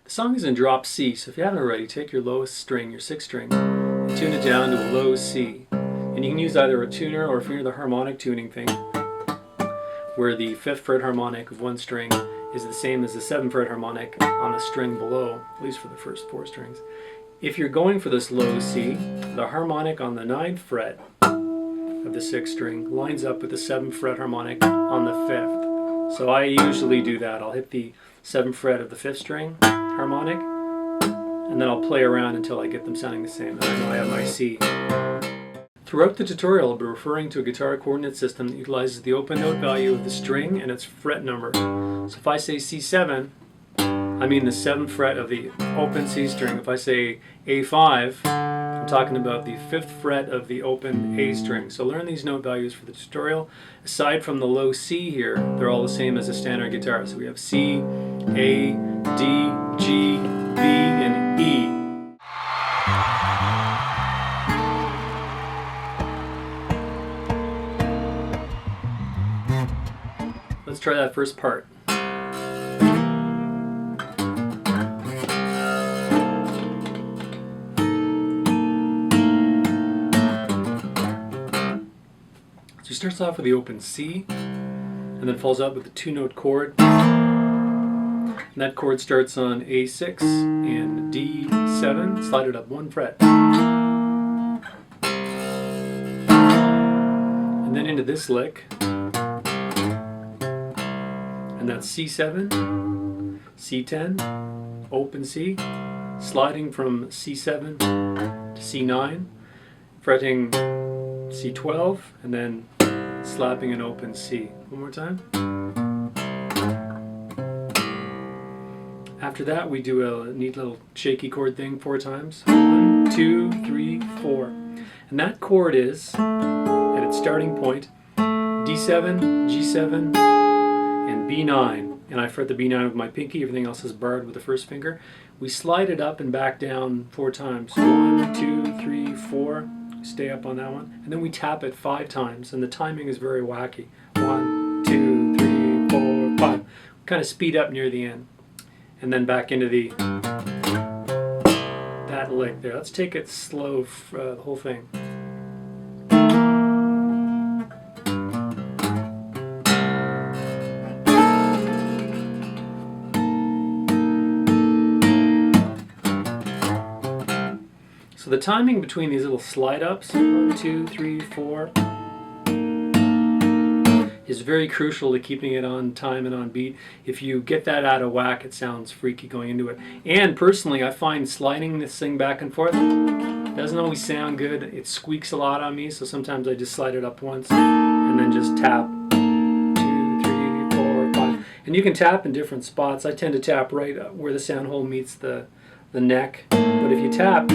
The song is in drop C, so if you haven't already, take your lowest string, your 6th string, and tune it down to a low C. And you can use either a tuner or if you're the harmonic tuning thing, where the 5th fret harmonic of one string is the same as the 7th fret harmonic on the string below, at least for the first 4 strings. If you're going for this low C, the harmonic on the 9th fret of the 6th string lines up with the 7th fret harmonic on the 5th. So I usually do that. I'll hit the 7th fret of the 5th string harmonic, and then I'll play around until I get them sounding the same. And I know I have my C. Throughout the tutorial, I'll be referring to a guitar coordinate system that utilizes the open note value of the string and its fret number. So if I say C7, I mean the 7th fret of the open C string. If I say A5, I'm talking about the 5th fret of the open A string. So learn these note values for the tutorial. Aside from the low C here, they're all the same as a standard guitar. So we have C, A, D, G, B, and E. Let's try that first part. So he starts off with the open C, and then falls out with the 2-note chord. And that chord starts on A6 and D7, slide it up 1 fret. And then into this lick. And that's C7, C10, open C, sliding from C7 to C9, fretting C12, and then slapping an open C. One more time. After that, we do a neat little shaky chord thing 4 times. 1, 2, 3, 4. And that chord is, at its starting point, D7, G7, and B9, and I fret the B9 with my pinky, everything else is barred with the first finger. We slide it up and back down 4 times. 1, 2, 3, 4, stay up on that one. And then we tap it 5 times, and the timing is very wacky. 1, 2, 3, 4, 5. We kind of speed up near the end. And then back into that lick there. Let's take it slow, the whole thing. So the timing between these little slide ups, 1, 2, 3, 4, is very crucial to keeping it on time and on beat. If you get that out of whack, it sounds freaky going into it. And personally, I find sliding this thing back and forth doesn't always sound good. It squeaks a lot on me, so sometimes I just slide it up once and then just tap 2, 3, 4, 5. And you can tap in different spots. I tend to tap right where the sound hole meets the neck. But if you tap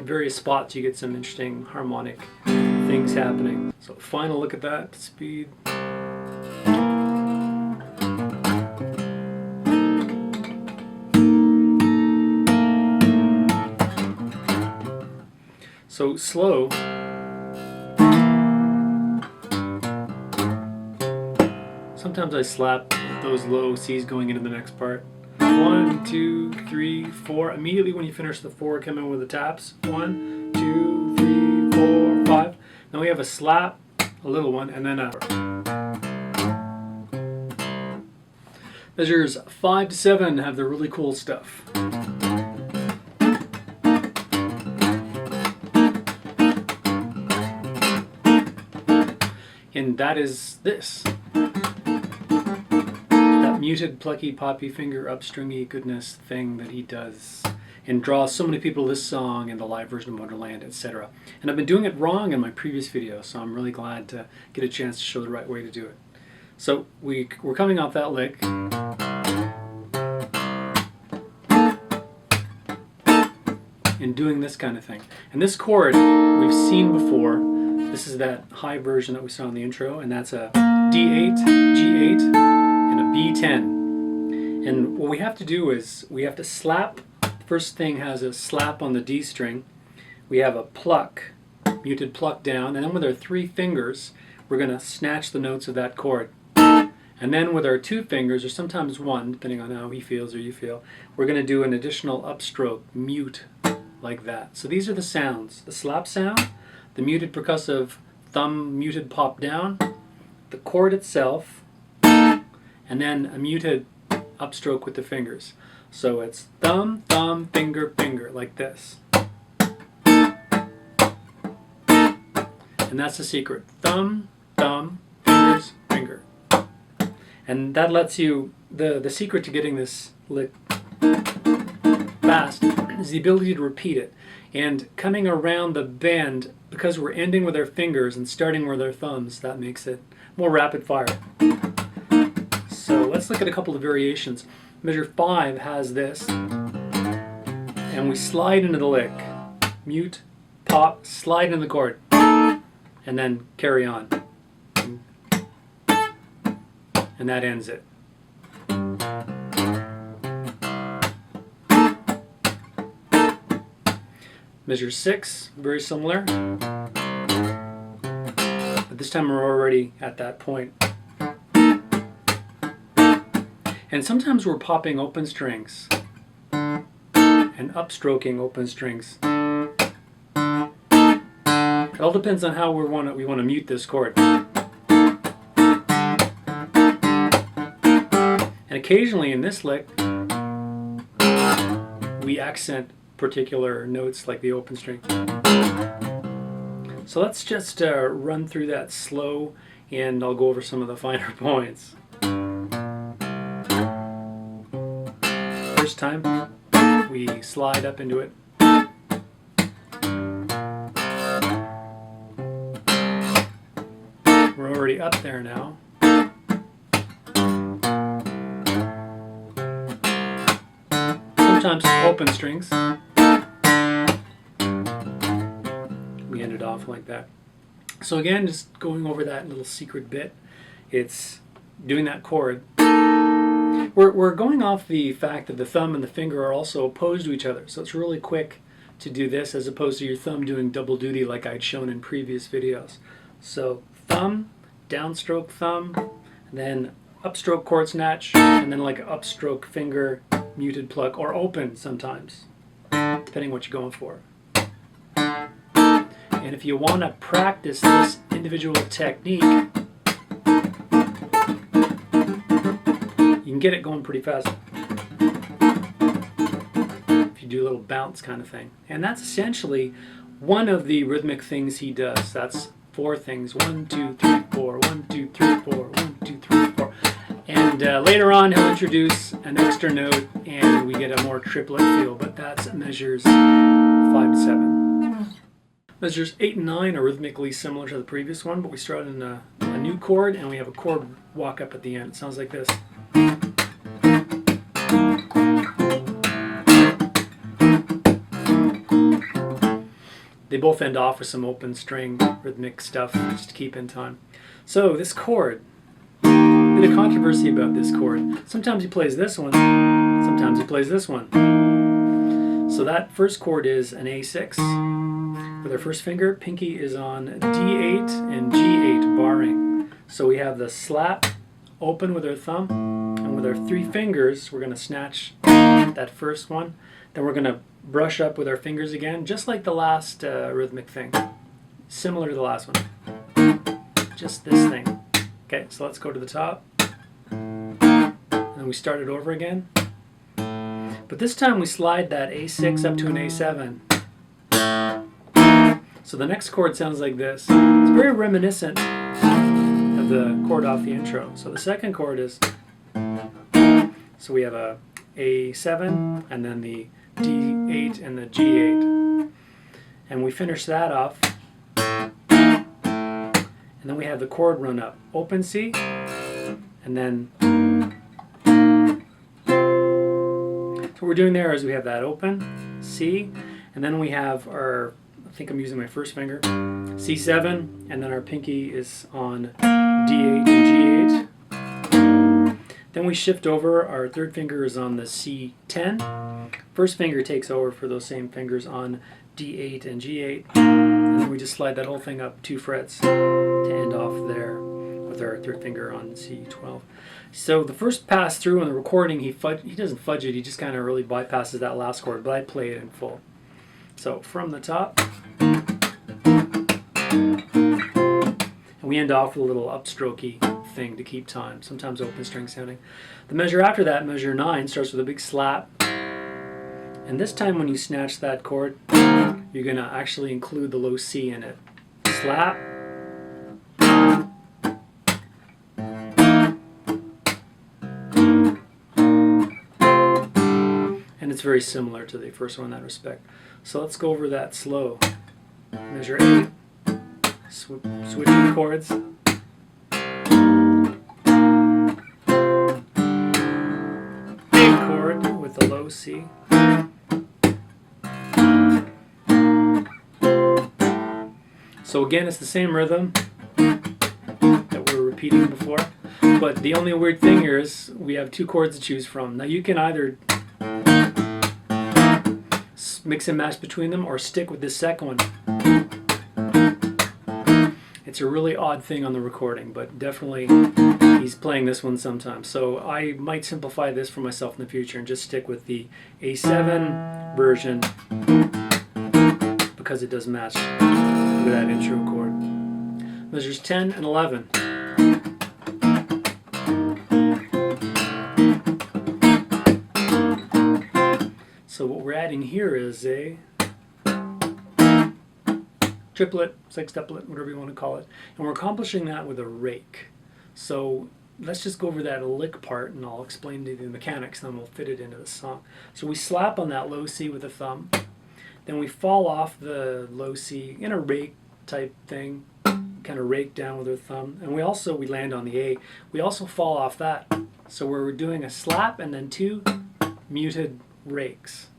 various spots, you get some interesting harmonic things happening. So final look at that speed. So slow. Sometimes I slap those low C's going into the next part. 1, 2, 3, 4. Immediately when you finish the 4, come in with the taps. 1, 2, 3, 4, 5. Then we have a slap, a little one, and then a. Measures 5 to 7 have the really cool stuff. And that is this. Muted, plucky, poppy finger, upstringy goodness thing that he does and draws so many people to this song and the live version of Wonderland, etc. And I've been doing it wrong in my previous video, so I'm really glad to get a chance to show the right way to do it. So we're coming off that lick. And doing this kind of thing. And this chord we've seen before. This is that high version that we saw in the intro, and that's a D8, G8, and a B10. And what we have to do is we have to slap. First thing has a slap on the D string. We have a pluck, muted pluck down, and then with our 3 fingers we're going to snatch the notes of that chord. And And then with our 2 fingers, or sometimes 1, depending on how he feels or you feel, we're going to do an additional upstroke, mute, like that. So these are the sounds. The slap sound, the muted percussive thumb muted pop down, the chord itself, and then a muted upstroke with the fingers. So it's thumb, thumb, finger, finger, like this. And that's the secret. Thumb, thumb, fingers, finger. And that lets you, the secret to getting this lick fast is the ability to repeat it. And coming around the bend, because we're ending with our fingers and starting with our thumbs, that makes it more rapid fire. So let's look at a couple of variations. Measure 5 has this, and we slide into the lick. Mute, pop, slide into the chord, and then carry on. And that ends it. Measure 6, very similar, but this time we're already at that point. And sometimes we're popping open strings and upstroking open strings. It all depends on how we want to mute this chord. And occasionally in this lick, we accent particular notes like the open string. So let's just run through that slow, and I'll go over some of the finer points. First time, we slide up into it. We're already up there now. Sometimes open strings. We end it off like that. So again, just going over that little secret bit, it's doing that chord. We're going off the fact that the thumb and the finger are also opposed to each other, so it's really quick to do this as opposed to your thumb doing double duty like I'd shown in previous videos. So thumb, downstroke thumb, and then upstroke chord snatch, and then like upstroke finger, muted pluck, or open sometimes, depending what you're going for. And if you want to practice this individual technique, you can get it going pretty fast if you do a little bounce kind of thing. And that's essentially one of the rhythmic things he does. That's 4 things. 1, 2, 3, 4. 1, 2, 3, 4. 1, 2, 3, 4. And later on he'll introduce an extra note and we get a more triplet feel, but that's measures 5 to 7. Measures 8 and 9 are rhythmically similar to the previous one, but we start in a new chord and we have a chord walk up at the end. It sounds like this. They both end off with some open string rhythmic stuff just to keep in time. So this chord, a bit of controversy about this chord. Sometimes he plays this one, sometimes he plays this one. So that first chord is an A6. With our first finger, pinky is on D8 and G8 barring. So we have the slap open with our thumb, and with our 3 fingers we're going to snatch that first one. Then we're going to brush up with our fingers again, just like the last rhythmic thing. Similar to the last one. Just this thing. Okay, so let's go to the top. And then we start it over again. But this time we slide that A6 up to an A7. So the next chord sounds like this. It's very reminiscent of the chord off the intro. So the second chord is, so we have a A7 and then the D8 and the G8. And we finish that off. And then we have the chord run up. Open C, and then so what we're doing there is we have that open C, and then we have our, I think I'm using my first finger, C7, and then our pinky is on D8 and G8. Then we shift over, our third finger is on the C10. First finger takes over for those same fingers on D8 and G8. And then we just slide that whole thing up 2 frets to end off there with our third finger on C12. So the first pass through on the recording, he doesn't fudge it, he just kind of really bypasses that last chord, but I play it in full. So from the top, and we end off with a little upstrokey thing to keep time, sometimes open string sounding. The measure after that, measure 9, starts with a big slap. And this time when you snatch that chord, you're going to actually include the low C in it. Slap. And it's very similar to the first one in that respect. So let's go over that slow. Measure 8. Switching chords. Big chord with the low C. So again, it's the same rhythm that we were repeating before, but the only weird thing here is we have 2 chords to choose from. Now you can either mix and match between them or stick with this second one. It's a really odd thing on the recording, but definitely he's playing this one sometimes. So I might simplify this for myself in the future and just stick with the A7 version because it does match with that intro chord. Measures 10 and 11. So what we're adding here is a triplet, sextuplet, whatever you want to call it. And we're accomplishing that with a rake. So let's just go over that lick part and I'll explain to you the mechanics and then we'll fit it into the song. So we slap on that low C with a thumb. Then we fall off the low C in a rake type thing, kind of rake down with our thumb. And we land on the A. We also fall off that. So we're doing a slap and then 2 muted rakes.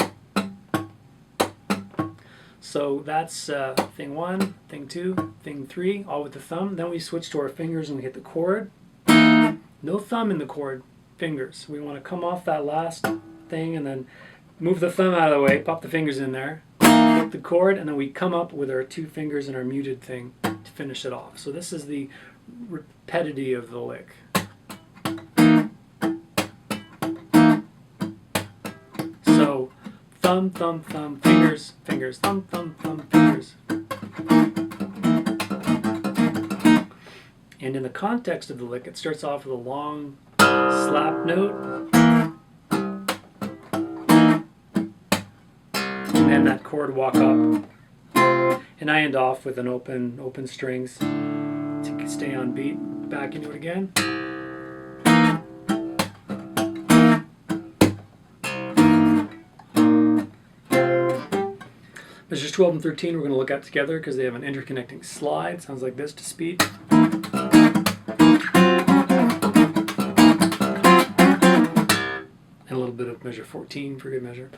So that's thing 1, thing 2, thing 3, all with the thumb. Then we switch to our fingers and we hit the chord. No thumb in the chord, fingers. We want to come off that last thing and then move the thumb out of the way, pop the fingers in there, hit the chord, and then we come up with our 2 fingers and our muted thing to finish it off. So this is the rapidity of the lick. So thumb, thumb, thumb, fingers, fingers, thumb, thumb, thumb, fingers. And in the context of the lick, it starts off with a long slap note. And then that chord walk up. And I end off with an open strings to stay on beat. Back into it again. Measures 12 and 13 we're going to look at together because they have an interconnecting slide. Sounds like this to speed. And a little bit of measure 14 for good measure.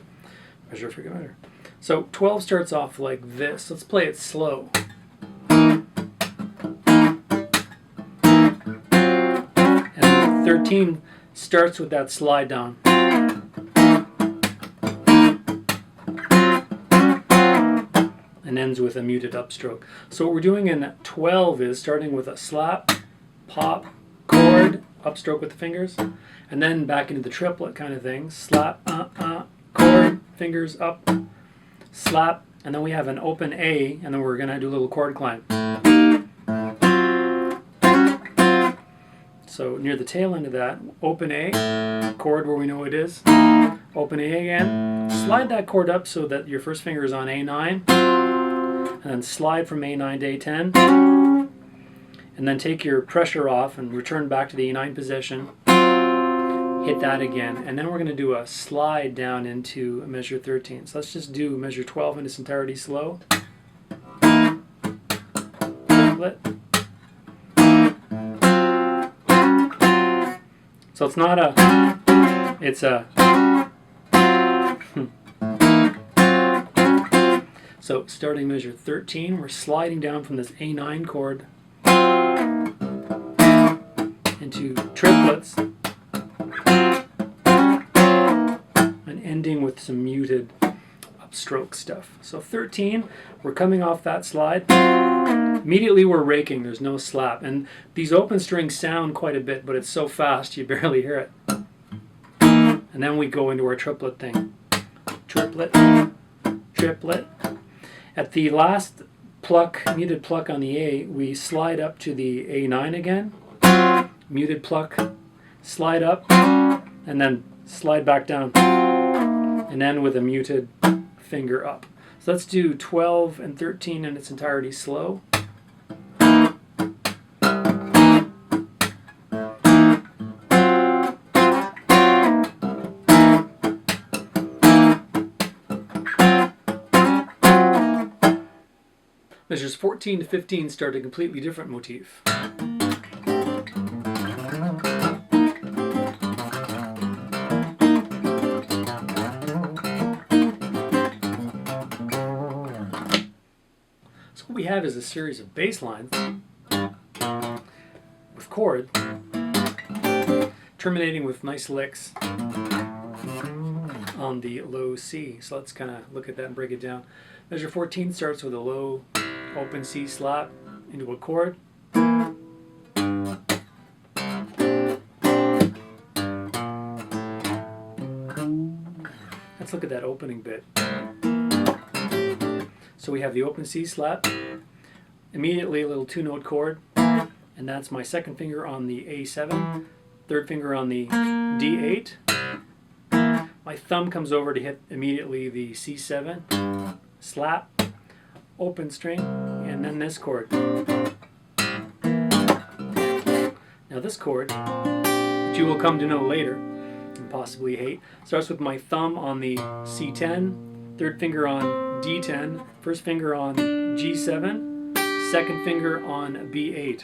Measure for good measure. So 12 starts off like this. Let's play it slow. And 13 starts with that slide down. And ends with a muted upstroke. So what we're doing in 12 is starting with a slap, pop, chord, upstroke with the fingers, and then back into the triplet kind of thing. Slap, chord, fingers up, slap, and then we have an open A, and then we're going to do a little chord climb. So near the tail end of that, open A, chord where we know it is, open A again, slide that chord up so that your first finger is on A9, and then slide from A9 to A10, and then take your pressure off and return back to the A9 position, hit that again, and then we're going to do a slide down into measure 13. So let's just do measure 12 in its entirety slow. Triplet. So it's not a, it's a. So starting measure 13, we're sliding down from this A9 chord into triplets and ending with some muted upstroke stuff. So 13, we're coming off that slide, Immediately we're raking, there's no slap. And these open strings sound quite a bit, but it's so fast you barely hear it. And then we go into our triplet thing. Triplet, triplet. At the last pluck, muted pluck on the A, we slide up to the A9 again. Muted pluck, slide up, and then slide back down. And then with a muted finger up. So let's do 12 and 13 in its entirety slow. Measures 14 to 15 start a completely different motif. So what we have is a series of bass lines with chord terminating with nice licks on the low C. So let's kind of look at that and break it down. Measure 14 starts with a low open C slap into a chord. Let's look at that opening bit. So we have the open C slap, immediately a little two-note chord, and that's my second finger on the A7, third finger on the D8. My thumb comes over to hit immediately the C7, slap, open string, and then this chord. Now this chord, which you will come to know later, and possibly hate, starts with my thumb on the C10, third finger on D10, first finger on G7, second finger on B8.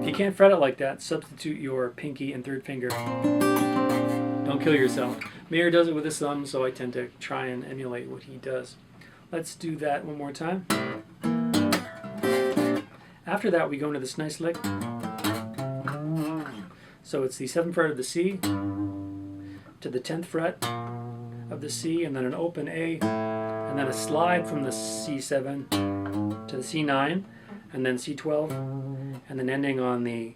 If you can't fret it like that, substitute your pinky and third finger. Don't kill yourself. Mayer does it with his thumb, so I tend to try and emulate what he does. Let's do that one more time. After that, we go into this nice lick. So it's the 7th fret of the C to the 10th fret of the C, and then an open A, and then a slide from the C7 to the C9, and then C12, and then ending on the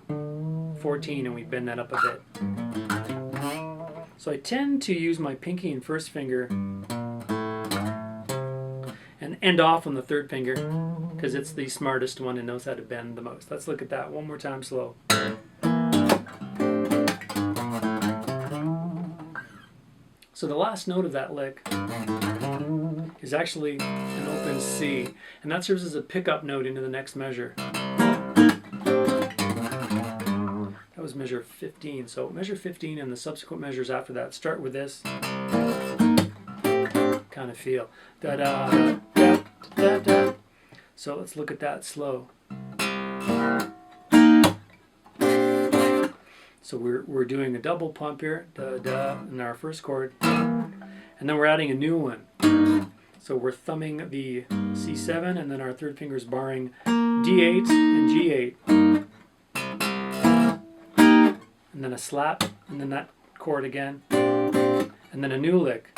14, and we bend that up a bit. So I tend to use my pinky and first finger and end off on the third finger because it's the smartest one and knows how to bend the most. Let's look at that one more time slow. So the last note of that lick is actually an open C, and that serves as a pickup note into the next measure. That was measure 15. So measure 15 and the subsequent measures after that start with this kind of feel. Da da da da da da. So let's look at that slow. So we're doing a double pump here, da da, in our first chord, and then we're adding a new one. So we're thumbing the C7, and then our third finger is barring D8 and G8. And then a slap, and then that chord again, and then a new lick.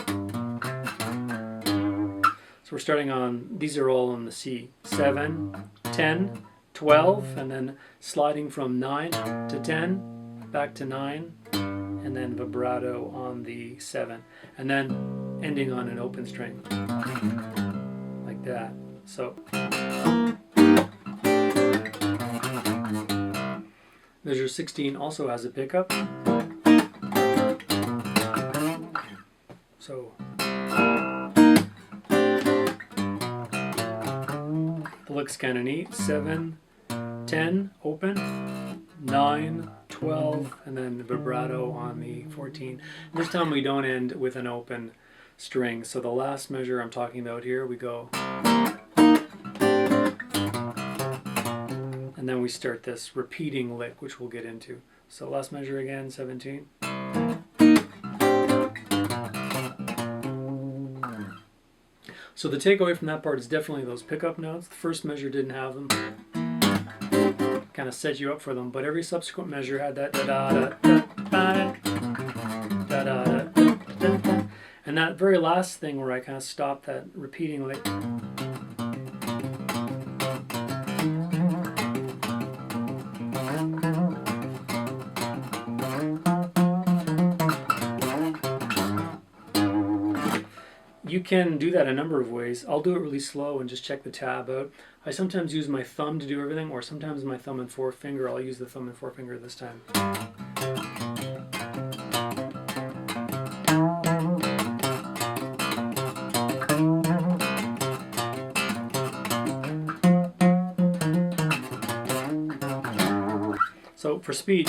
So we're starting on, these are all on the C, 7, 10, 12, and then sliding from 9 to 10, back to 9, and then vibrato on the 7, and then ending on an open string, like that. So measure 16 also has a pickup. So the lick's kind of neat. 7, 10, open, 9, 12, and then vibrato on the 14. And this time we don't end with an open string. So the last measure I'm talking about here, we go, and then we start this repeating lick, which we'll get into. So last measure again, 17. So the takeaway from that part is definitely those pickup notes. The first measure didn't have them. Kind of set you up for them, but every subsequent measure had that da da da da da da da da. And that very last thing where I kind of stopped that repeating lick You can do that a number of ways. I'll do it really slow and just check the tab out. I sometimes use my thumb to do everything, or sometimes my thumb and forefinger. I'll use the thumb and forefinger this time. So for speed,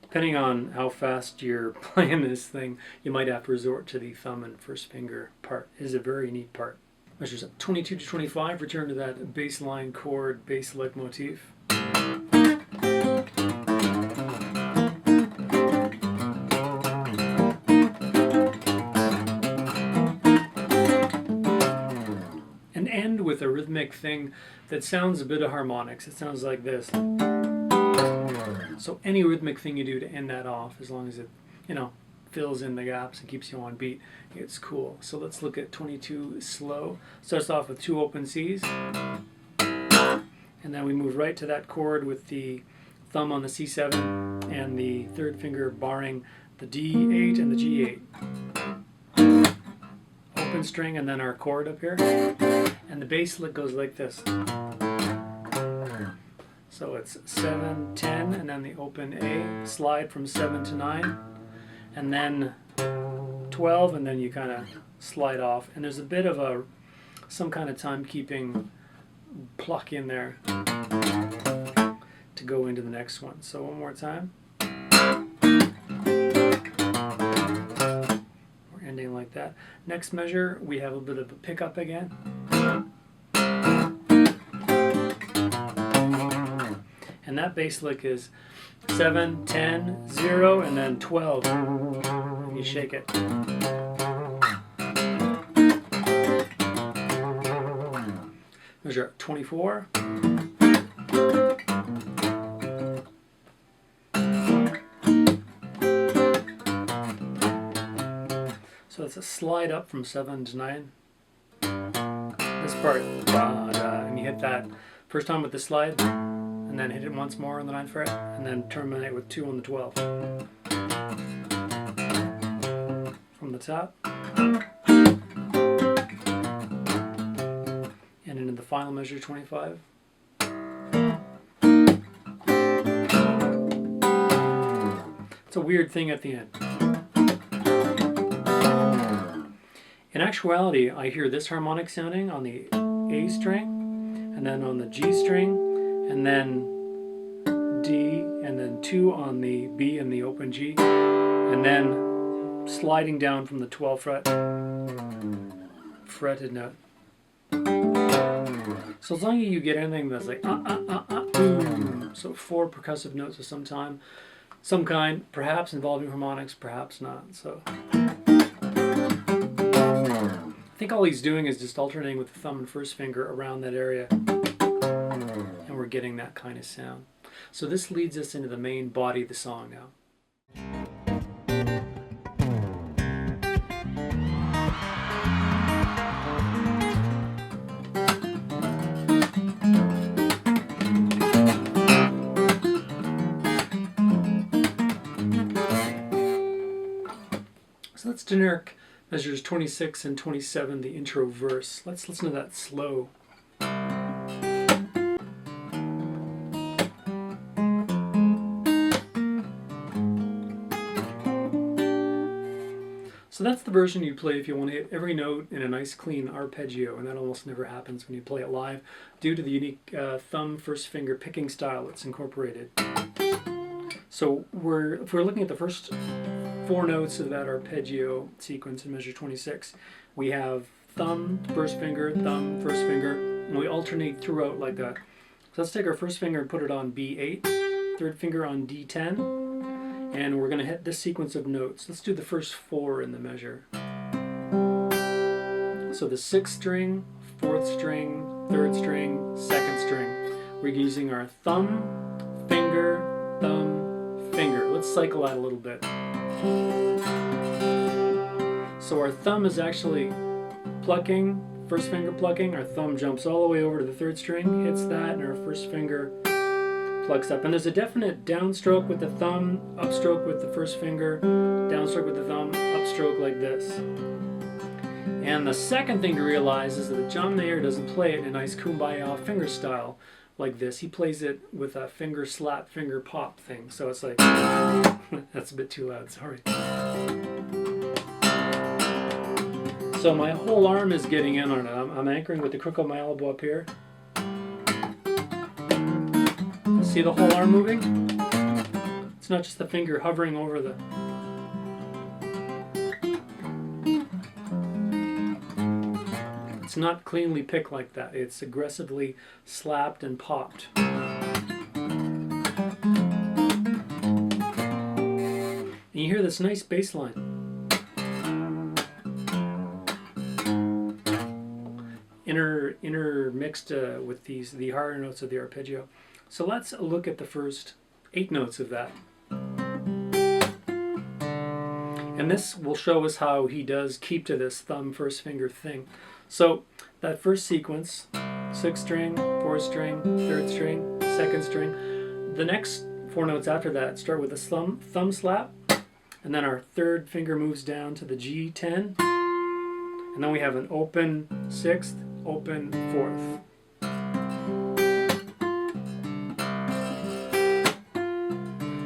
depending on how fast you're playing this thing, you might have to resort to the thumb and first finger part. It is a very neat part. Measures up 22 to 25, return to that bass line chord, bass lick motif. And end with a rhythmic thing that sounds a bit of harmonics. It sounds like this. So any rhythmic thing you do to end that off, as long as it, you know, fills in the gaps and keeps you on beat, it's cool. So let's look at 22 slow. Starts off with 2 open C's, and then we move right to that chord with the thumb on the C7 and the third finger barring the D8 and the G8. Open string and then our chord up here, and the bass lick goes like this. So it's 7, 10, and then the open A, slide from 7 to 9, and then 12, and then you kind of slide off. And there's a bit of some kind of timekeeping pluck in there to go into the next one. So one more time. We're ending like that. Next measure, we have a bit of a pickup again. And that bass lick is 7, 10, 0, and then 12. And you shake it. Measure 24. So it's a slide up from 7 to 9. This part, and you hit that first time with the slide, and then hit it once more on the 9th fret, and then terminate with 2 on the 12. From the top. And into the final measure, 25. It's a weird thing at the end. In actuality, I hear this harmonic sounding on the A string, and then on the G string, and then D, and then 2 on the B and the open G, and then sliding down from the 12th fretted note. So as long as you get anything that's like boom, so 4 percussive notes of some kind, perhaps involving harmonics, perhaps not. So I think all he's doing is just alternating with the thumb and first finger around that area, and we're getting that kind of sound. So this leads us into the main body of the song now. So that's generic measures 26 and 27, the intro verse. Let's listen to that slow. So that's the version you play if you want to hit every note in a nice clean arpeggio, and that almost never happens when you play it live due to the unique thumb first finger picking style that's incorporated. So if we're looking at the first 4 notes of that arpeggio sequence in measure 26, we have thumb, first finger, and we alternate throughout like that. So let's take our first finger and put it on B8, third finger on D10, and we're going to hit this sequence of notes. Let's do the first 4 in the measure. So the 6th string, 4th string, 3rd string, 2nd string. We're using our thumb, finger, finger. Let's cycle that a little bit. So our thumb is actually plucking first finger plucking, our thumb jumps all the way over to the third string, hits that, and our first finger plucks up. And there's a definite downstroke with the thumb, upstroke with the first finger, downstroke with the thumb, upstroke like this. And the second thing to realize is that John Mayer doesn't play it in a nice kumbaya finger style like this. He plays it with a finger slap, finger pop thing. So it's like, that's a bit too loud, sorry. So my whole arm is getting in on it. I'm anchoring with the crook of my elbow up here. See the whole arm moving? It's not just the finger hovering over the... It's not cleanly picked like that. It's aggressively slapped and popped. And you hear this nice bass line. Intermixed with the higher notes of the arpeggio. So let's look at the first 8 notes of that. And this will show us how he does keep to this thumb first finger thing. So that first sequence, 6th string, 4th string, 3rd string, 2nd string. The next 4 notes after that start with a thumb slap, and then our 3rd finger moves down to the G10, and then we have an open 6th, open 4th.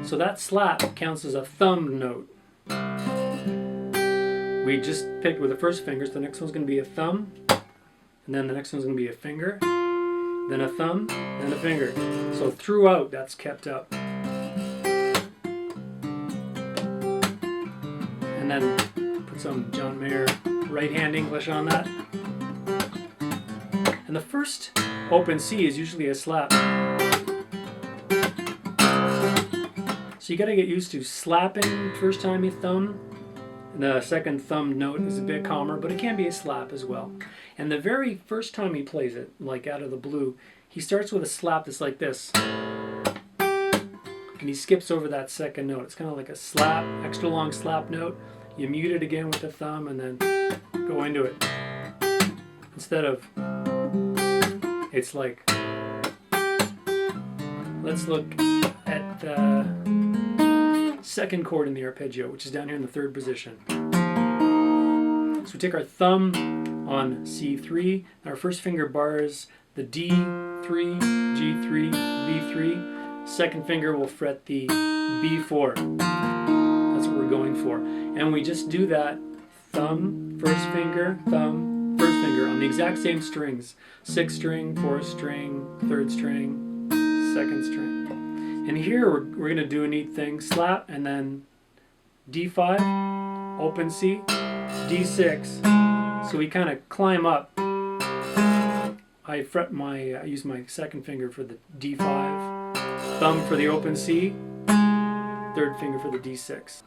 So that slap counts as a thumb note. We just picked with the first finger, so the next one's going to be a thumb, and then the next one's going to be a finger, then a thumb, then a finger. So throughout, that's kept up. And then put some John Mayer right-hand English on that. And the first open C is usually a slap. So you got to get used to slapping first time you thumb. The second thumb note is a bit calmer, but it can be a slap as well. And the very first time he plays it, like out of the blue, he starts with a slap that's like this. And he skips over that second note. It's kind of like a slap, extra long slap note. You mute it again with the thumb and then go into it. Instead of, it's like, let's look at the second chord in the arpeggio, which is down here in the 3rd position. So we take our thumb on C3, and our first finger bars the D3, G3, B3. Second finger will fret the B4. That's what we're going for. And we just do that thumb, first finger, thumb, first finger on the exact same strings. 6th string, 4th string, 3rd string, 2nd string. And here we're going to do a neat thing. Slap and then D5, open C, D6. So we kind of climb up. I use my second finger for the D5, thumb for the open C, 3rd finger for the D6.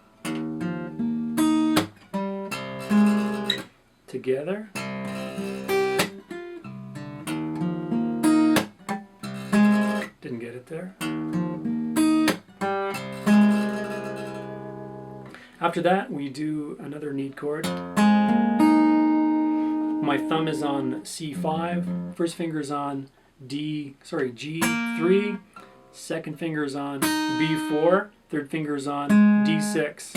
Together. Didn't get it there. After that, we do another neat chord. My thumb is on C5, first finger is on G3, second finger is on B4, 3rd finger is on D6.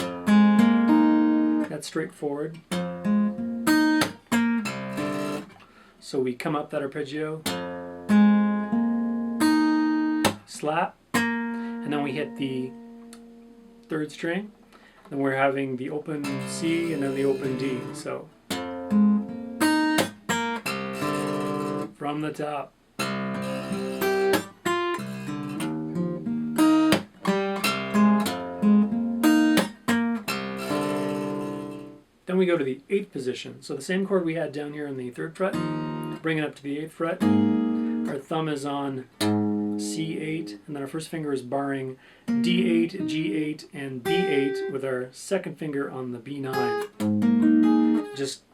That's straightforward. So we come up that arpeggio, slap, and then we hit the 3rd string. Then we're having the open C and then the open D. So from the top. Then we go to the 8th position. So the same chord we had down here on the 3rd fret, bring it up to the 8th fret. Our thumb is on C8, and then our first finger is barring D8, G8, and B8 with our second finger on the B9. Just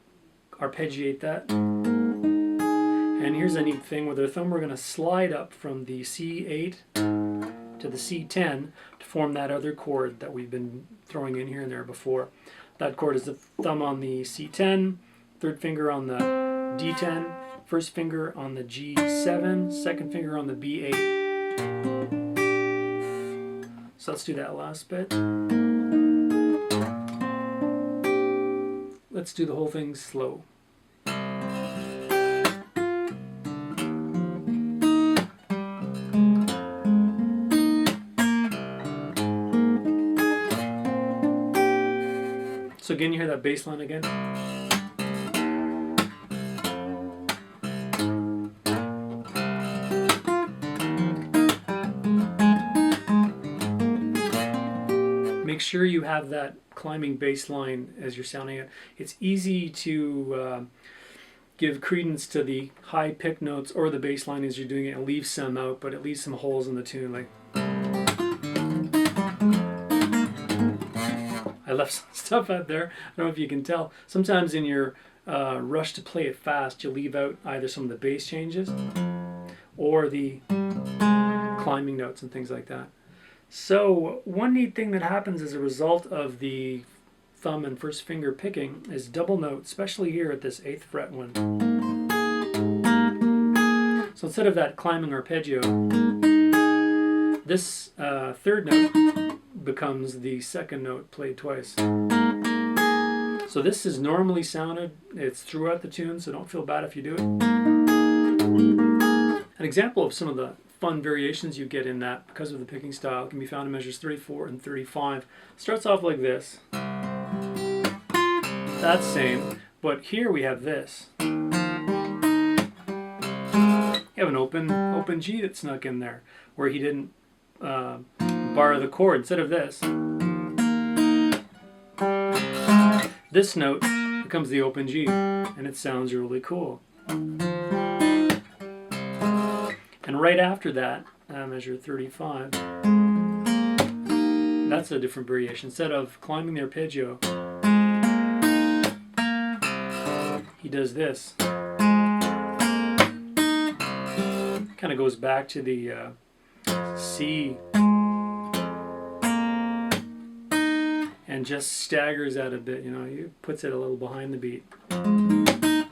arpeggiate that. And here's a neat thing. With our thumb, we're going to slide up from the C8 to the C10 to form that other chord that we've been throwing in here and there before. That chord is the thumb on the C10, 3rd finger on the D10, first finger on the G7, second finger on the B8. So let's do that last bit. Let's do the whole thing slow. So again, you hear that bass line again. Make sure you have that climbing bass line as you're sounding it. It's easy to give credence to the high pick notes or the bass line as you're doing it and leave some out, but it leaves some holes in the tune. Like, I left some stuff out there. I don't know if you can tell. Sometimes in your rush to play it fast, you leave out either some of the bass changes or the climbing notes and things like that. So one neat thing that happens as a result of the thumb and first finger picking is double notes, especially here at this 8th fret one. So instead of that climbing arpeggio, this third note becomes the second note played twice. So this is normally sounded, it's throughout the tune, so don't feel bad if you do it. An example of some of the fun variations you get in that because of the picking style can be found in measures 34 and 35. Starts off like this. That's the same, but here we have this. You have an open G that snuck in there where he didn't bar the chord. Instead of this note becomes the open G, and it sounds really cool. And right after that, measure 35, that's a different variation. Instead of climbing the arpeggio, he does this. Kind of goes back to the C and just staggers out a bit, you know, he puts it a little behind the beat. It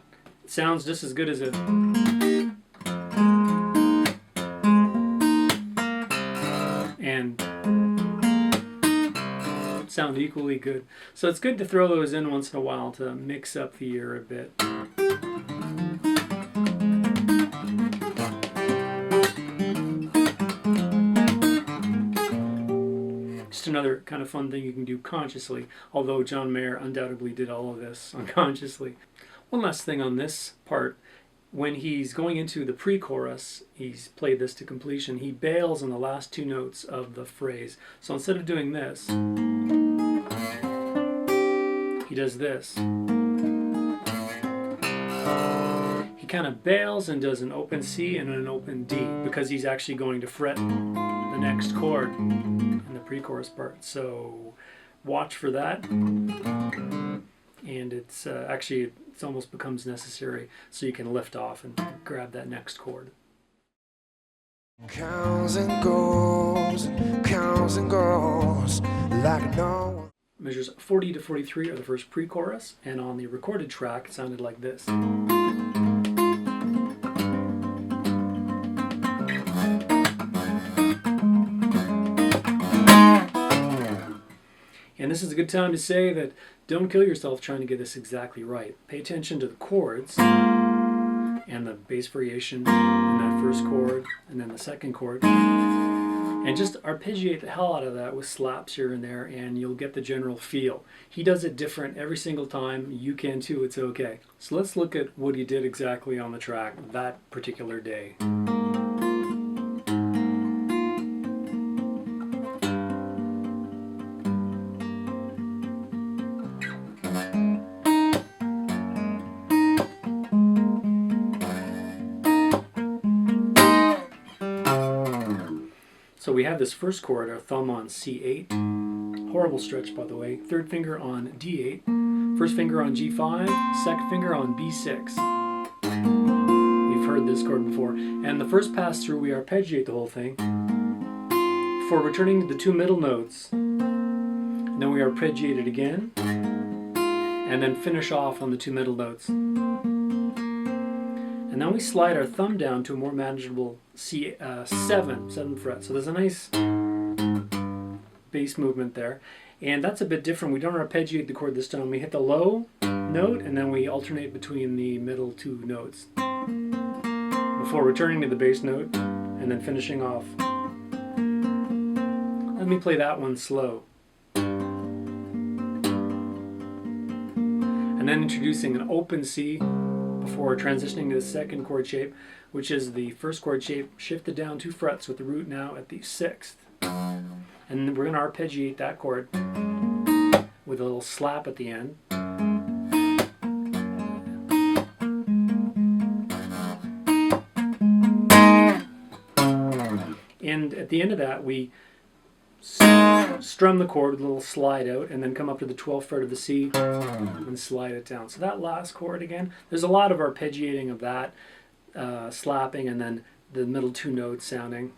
sounds just as good as a and sound equally good. So it's good to throw those in once in a while to mix up the ear a bit. Just another kind of fun thing you can do consciously, although John Mayer undoubtedly did all of this unconsciously. One last thing on this part. When he's going into the pre-chorus, he's played this to completion, he bails on the last two notes of the phrase. So instead of doing this, he does this. He kind of bails and does an open C and an open D because he's actually going to fret the next chord in the pre-chorus part. So watch for that. And it's actually, it almost becomes necessary so you can lift off and grab that next chord. Comes and goes like no one. Measures 40 to 43 are the first pre-chorus, and on the recorded track it sounded like this. And this is a good time to say that don't kill yourself trying to get this exactly right. Pay attention to the chords and the bass variation in that first chord and then the second chord. And just arpeggiate the hell out of that with slaps here and there and you'll get the general feel. He does it different every single time. You can too, it's okay. So let's look at what he did exactly on the track that particular day. So we have this first chord, our thumb on C8, horrible stretch by the way, third finger on D8, first finger on G5, second finger on B6. We've heard this chord before. And the first pass through we arpeggiate the whole thing before returning to the two middle notes. And then we arpeggiate it again, and then finish off on the two middle notes. And then we slide our thumb down to a more manageable C7 fret. So there's a nice bass movement there. And that's a bit different. We don't arpeggiate the chord this time. We hit the low note and then we alternate between the middle two notes before returning to the bass note and then finishing off. Let me play that one slow. And then introducing an open C before transitioning to the second chord shape, which is the first chord shape shifted down 2 frets with the root now at the 6th. And we're going to arpeggiate that chord with a little slap at the end. And at the end of that, we strum the chord with a little slide out and then come up to the 12th fret of the C and slide it down. So that last chord again, there's a lot of arpeggiating of that, slapping, and then the middle 2 notes sounding.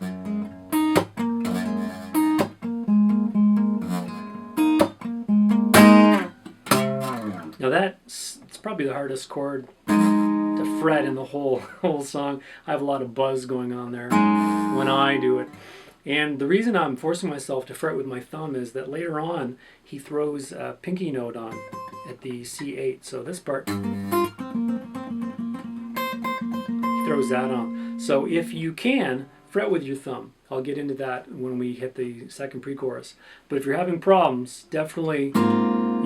Now it's probably the hardest chord to fret in the whole song. I have a lot of buzz going on there when I do it. And the reason I'm forcing myself to fret with my thumb is that later on he throws a pinky note on at the C8. So this part, he throws that on. So if you can, fret with your thumb. I'll get into that when we hit the second pre-chorus. But if you're having problems, definitely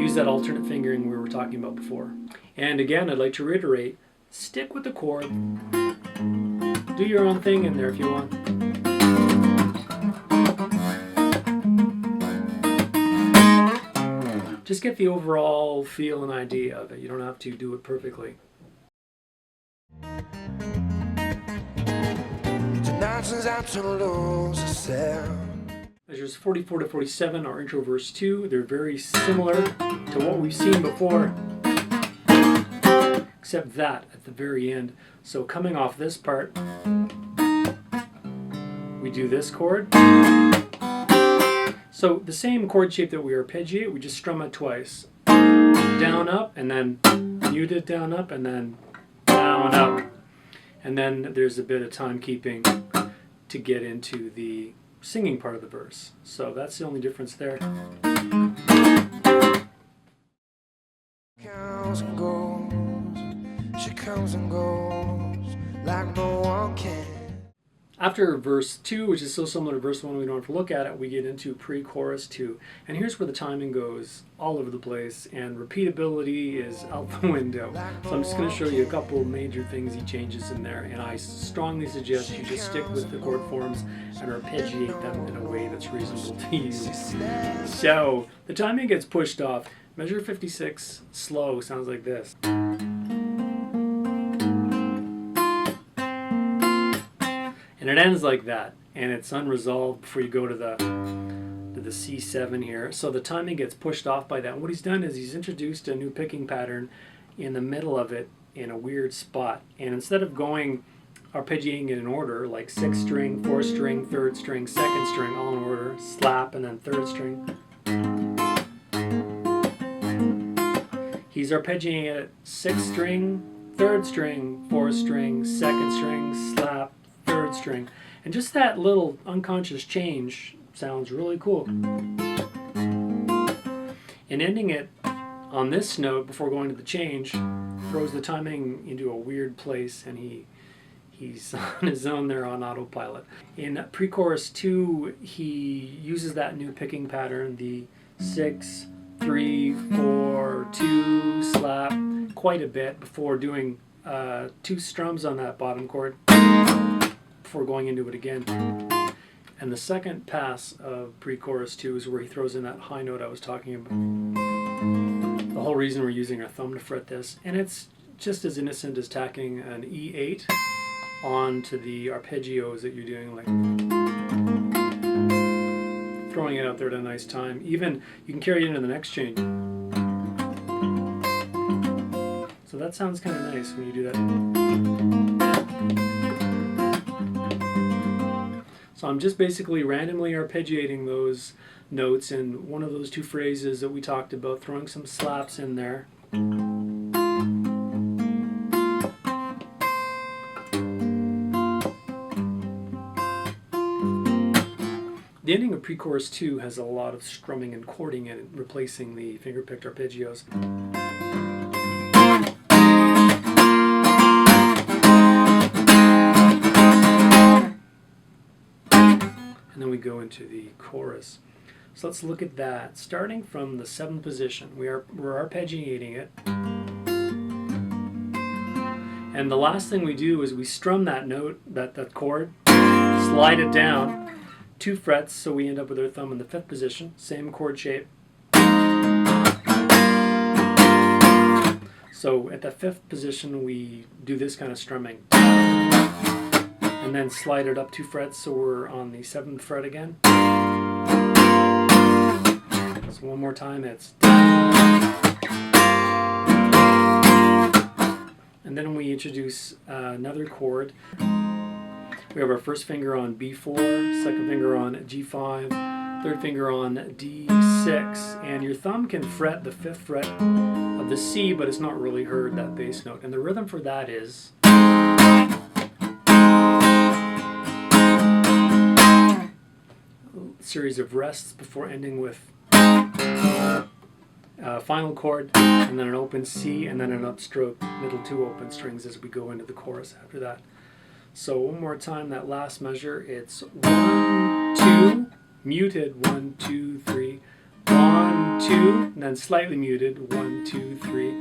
use that alternate fingering we were talking about before. And again, I'd like to reiterate, stick with the chord. Do your own thing in there if you want. Just get the overall feel and idea of it. You don't have to do it perfectly. Measures 44 to 47 are intro verse 2. They're very similar to what we've seen before, except that at the very end. So coming off this part, we do this chord. So the same chord shape that we arpeggiate, we just strum it twice. Down, up, and then muted, down, up, and then down, up. And then there's a bit of timekeeping to get into the singing part of the verse. So that's the only difference there. Comes and goes, she comes and goes like no one can. After verse 2, which is so similar to verse 1 we don't have to look at it, we get into pre-chorus 2. And here's where the timing goes all over the place and repeatability is out the window. So I'm just going to show you a couple major things he changes in there, and I strongly suggest you just stick with the chord forms and arpeggiate them in a way that's reasonable to use. So the timing gets pushed off. Measure 56 slow sounds like this. And it ends like that, and it's unresolved before you go to the C7 here. So the timing gets pushed off by that. And what he's done is he's introduced a new picking pattern in the middle of it in a weird spot. And instead of going arpeggiating it in order, like 6th string, 4th string, 3rd string, 2nd string, all in order, slap, and then 3rd string, he's arpeggiating it 6th string, 3rd string, 4th string, 2nd string, slap, 3rd string, and just that little unconscious change sounds really cool. And ending it on this note before going to the change throws the timing into a weird place, and he's on his own there on autopilot. In pre-chorus 2, he uses that new picking pattern, the 6, 3, 4, 2 slap, quite a bit before doing 2 strums on that bottom chord before going into it again. And the second pass of pre-chorus 2 is where he throws in that high note I was talking about. The whole reason we're using our thumb to fret this, and it's just as innocent as tacking an E8 onto the arpeggios that you're doing, like throwing it out there at a nice time. Even you can carry it into the next change. So that sounds kind of nice when you do that. So I'm just basically randomly arpeggiating those notes in one of those 2 phrases that we talked about, throwing some slaps in there. The ending of Pre-Chorus 2 has a lot of strumming and chording in it, replacing the finger-picked arpeggios. And then we go into the chorus. So let's look at that. Starting from the 7th position, we're arpeggiating it. And the last thing we do is we strum that note, that chord, slide it down 2 frets, so we end up with our thumb in the 5th position, same chord shape. So at the 5th position we do this kind of strumming. And then slide it up 2 frets, so we're on the 7th fret again. So one more time, it's. And then we introduce another chord. We have our first finger on B4, second finger on G5, third finger on D6, and your thumb can fret the 5th fret of the C, but it's not really heard, that bass note. And the rhythm for that is a series of rests before ending with final chord, and then an open C, and then an upstroke, middle 2 open strings as we go into the chorus after that. So one more time, that last measure, it's 1, 2, muted, 1, 2, 3, 1, 2, and then slightly muted, 1, 2, 3,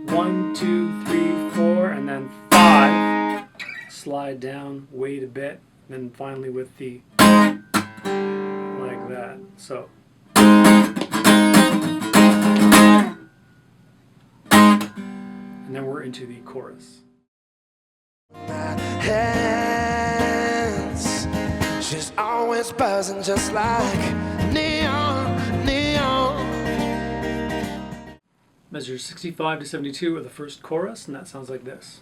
1, 2, 3, 4, and then 5. Slide down, wait a bit, then finally with the like that. So. And then we're into the chorus. Hands, she's always buzzing just like neon, neon. Measures 65 to 72 of the first chorus, and that sounds like this.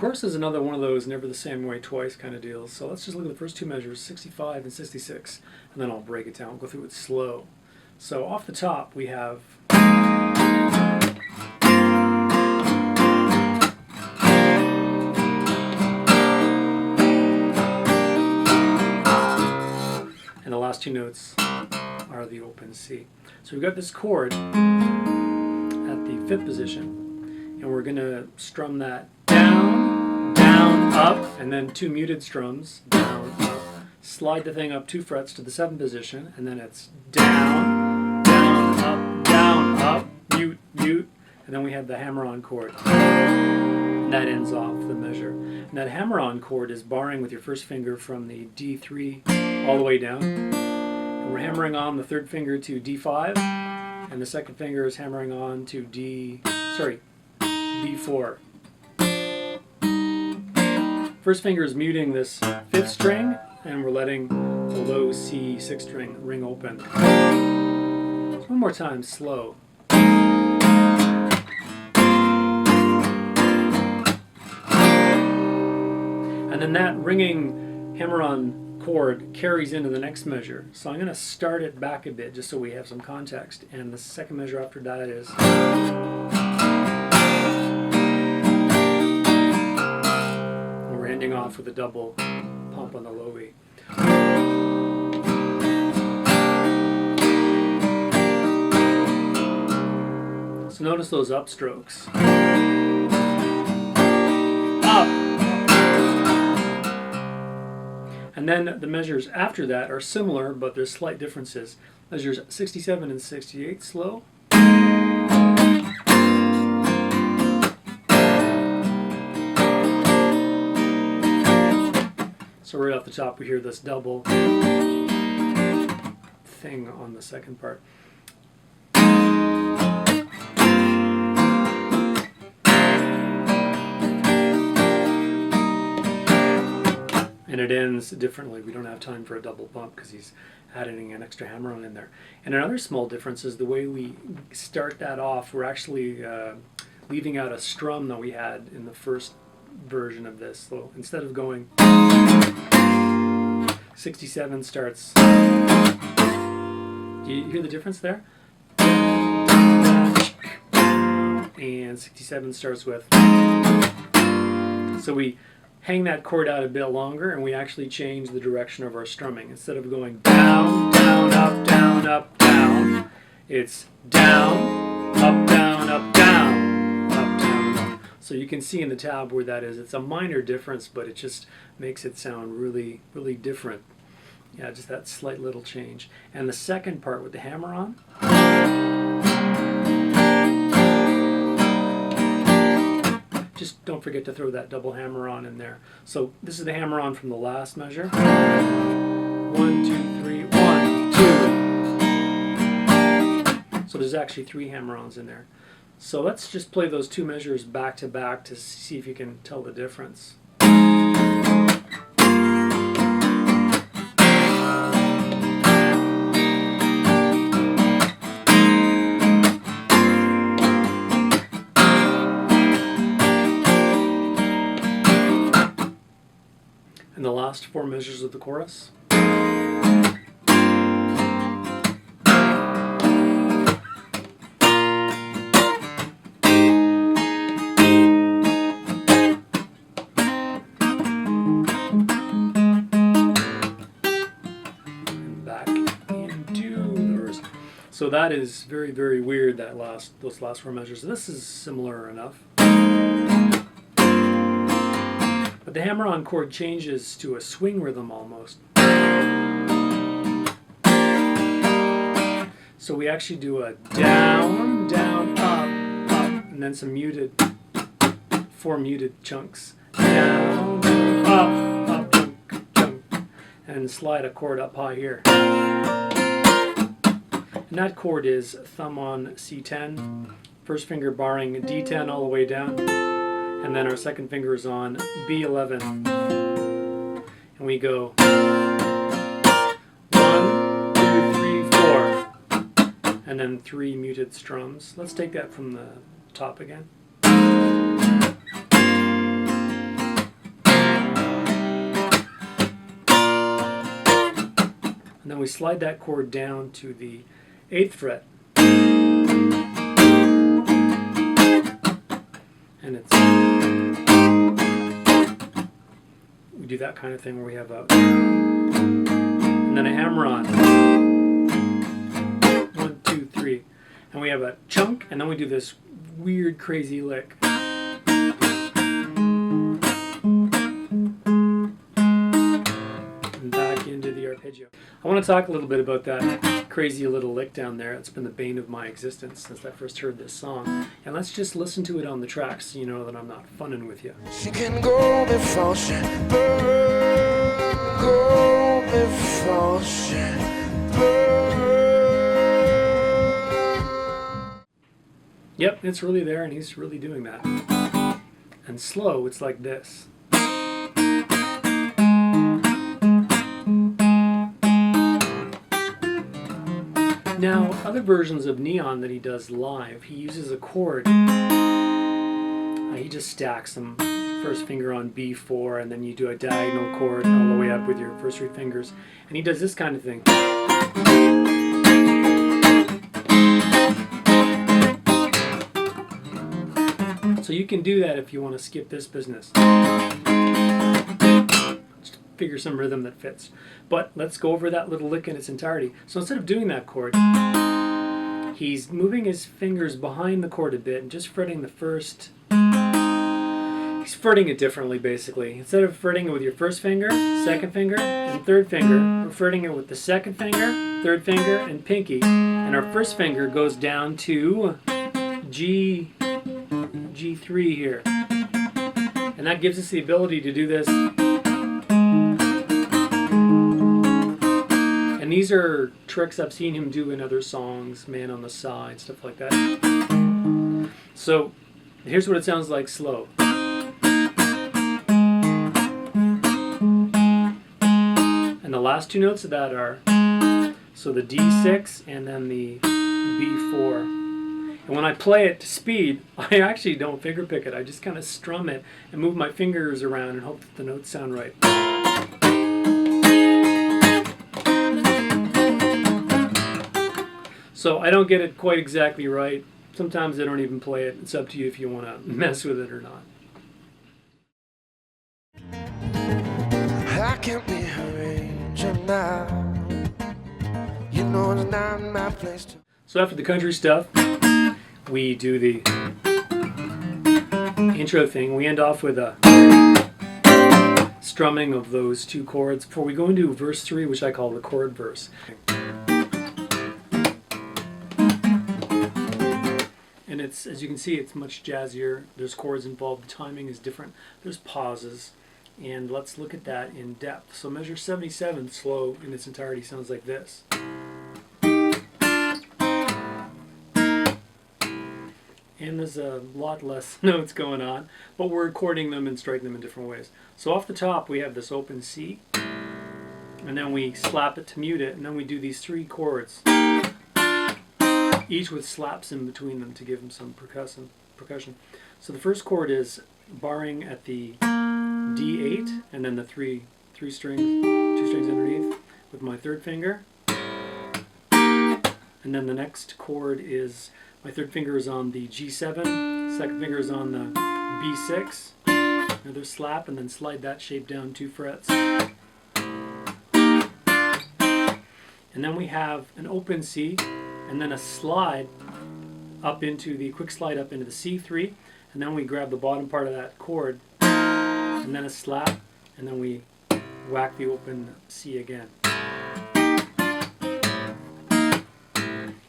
Chorus is another one of those never the same way twice kind of deals. So let's just look at the first 2 measures, 65 and 66, and then I'll break it down. I'll go through it slow. So off the top we have and the last 2 notes are the open C. So we've got this chord at the 5th position, and we're going to strum that down, down, up, and then 2 muted strums, down, up. Slide the thing up 2 frets to the 7th position, and then it's down, down, up, mute, mute, and then we have the hammer-on chord. And that ends off the measure. And that hammer-on chord is barring with your first finger from the D3 all the way down. And we're hammering on the 3rd finger to D5, and the 2nd finger is hammering on to D4. First finger is muting this 5th string, and we're letting the low C 6th string ring open. So one more time, slow. And then that ringing hammer-on chord carries into the next measure. So I'm going to start it back a bit just so we have some context. And the 2nd measure after that is. And we're ending off with a double pump on the low E. So notice those upstrokes. Up. And then the measures after that are similar, but there's slight differences. Measures 67 and 68 slow. So right off the top we hear this double thing on the 2nd part. And it ends differently. We don't have time for a double bump because he's adding an extra hammer-on in there. And another small difference is the way we start that off. We're actually leaving out a strum that we had in the first version of this. So instead of going 67 starts. Do you hear the difference there? And 67 starts with. So we hang that chord out a bit longer, and we actually change the direction of our strumming. Instead of going down, down, up, down, up, down, it's down, up, down, up, down, up, down, up. So you can see in the tab where that is. It's a minor difference, but it just makes it sound really, really different. Yeah, just that slight little change. And the second part with the hammer on. Just don't forget to throw that double hammer on in there. So this is the hammer on from the last measure. 1, 2, 3, 1, 2. So there's actually 3 hammer-ons in there. So let's just play those 2 measures back to back to see if you can tell the difference. And the last 4 measures of the chorus. And back into the verse. So that is very, very weird, those last 4 measures. This is similar enough. But the hammer-on chord changes to a swing rhythm almost. So we actually do a down, down, up, up, and then some muted, 4 muted chunks. Down, up, up, chunk, chunk, and slide a chord up high here. And that chord is thumb on C10, first finger barring D10 all the way down. And then our second finger is on B11. And we go 1, 2, 3, 4. And then 3 muted strums. Let's take that from the top again. And then we slide that chord down to the 8th fret. And it's, we do that kind of thing where we have a, and then a hammer on, 1, 2, 3, and we have a chunk, and then we do this weird crazy lick. And back into the arpeggio. I want to talk a little bit about that crazy little lick down there. It's been the bane of my existence since I first heard this song. And let's just listen to it on the track so you know that I'm not funning with you. She can go before she burns, go before she burns. Yep, it's really there, and he's really doing that. And slow, it's like this. Now, other versions of Neon that he does live, he uses a chord. He just stacks them. First finger on B4, and then you do a diagonal chord all the way up with your first 3 fingers. And he does this kind of thing. So you can do that if you want to skip this business. Just figure some rhythm that fits. But let's go over that little lick in its entirety. So instead of doing that chord, he's moving his fingers behind the chord a bit and just fretting the first. He's fretting it differently, basically. Instead of fretting it with your first finger, second finger, and third finger, we're fretting it with the second finger, third finger, and pinky. And our first finger goes down to G3 here. And that gives us the ability to do this. And these are tricks I've seen him do in other songs, Man on the Side, stuff like that. So here's what it sounds like slow. And the last 2 notes of that are, so the D6 and then the B4. And when I play it to speed, I actually don't finger pick it. I just kind of strum it and move my fingers around and hope that the notes sound right. So I don't get it quite exactly right. Sometimes I don't even play it. It's up to you if you want to mess with it or not. I can't be arranging now. You know it's not my place to. So after the country stuff, we do the intro thing. We end off with a strumming of those two chords before we go into verse 3, which I call the chord verse. And it's, as you can see, it's much jazzier. There's chords involved. The timing is different. There's pauses. And let's look at that in depth. So measure 77 slow in its entirety sounds like this. And there's a lot less notes going on, but we're recording them and striking them in different ways. So off the top we have this open C, and then we slap it to mute it, and then we do these three chords, each with slaps in between them to give them some percussion. So the first chord is barring at the D8, and then the two strings underneath with my third finger. And then the next chord is, my third finger is on the G7, second finger is on the B6, another slap, and then slide that shape down 2 frets. And then we have an open C, and then a slide up into the quick slide up into the C3, and then we grab the bottom part of that chord, and then a slap, and then we whack the open C again.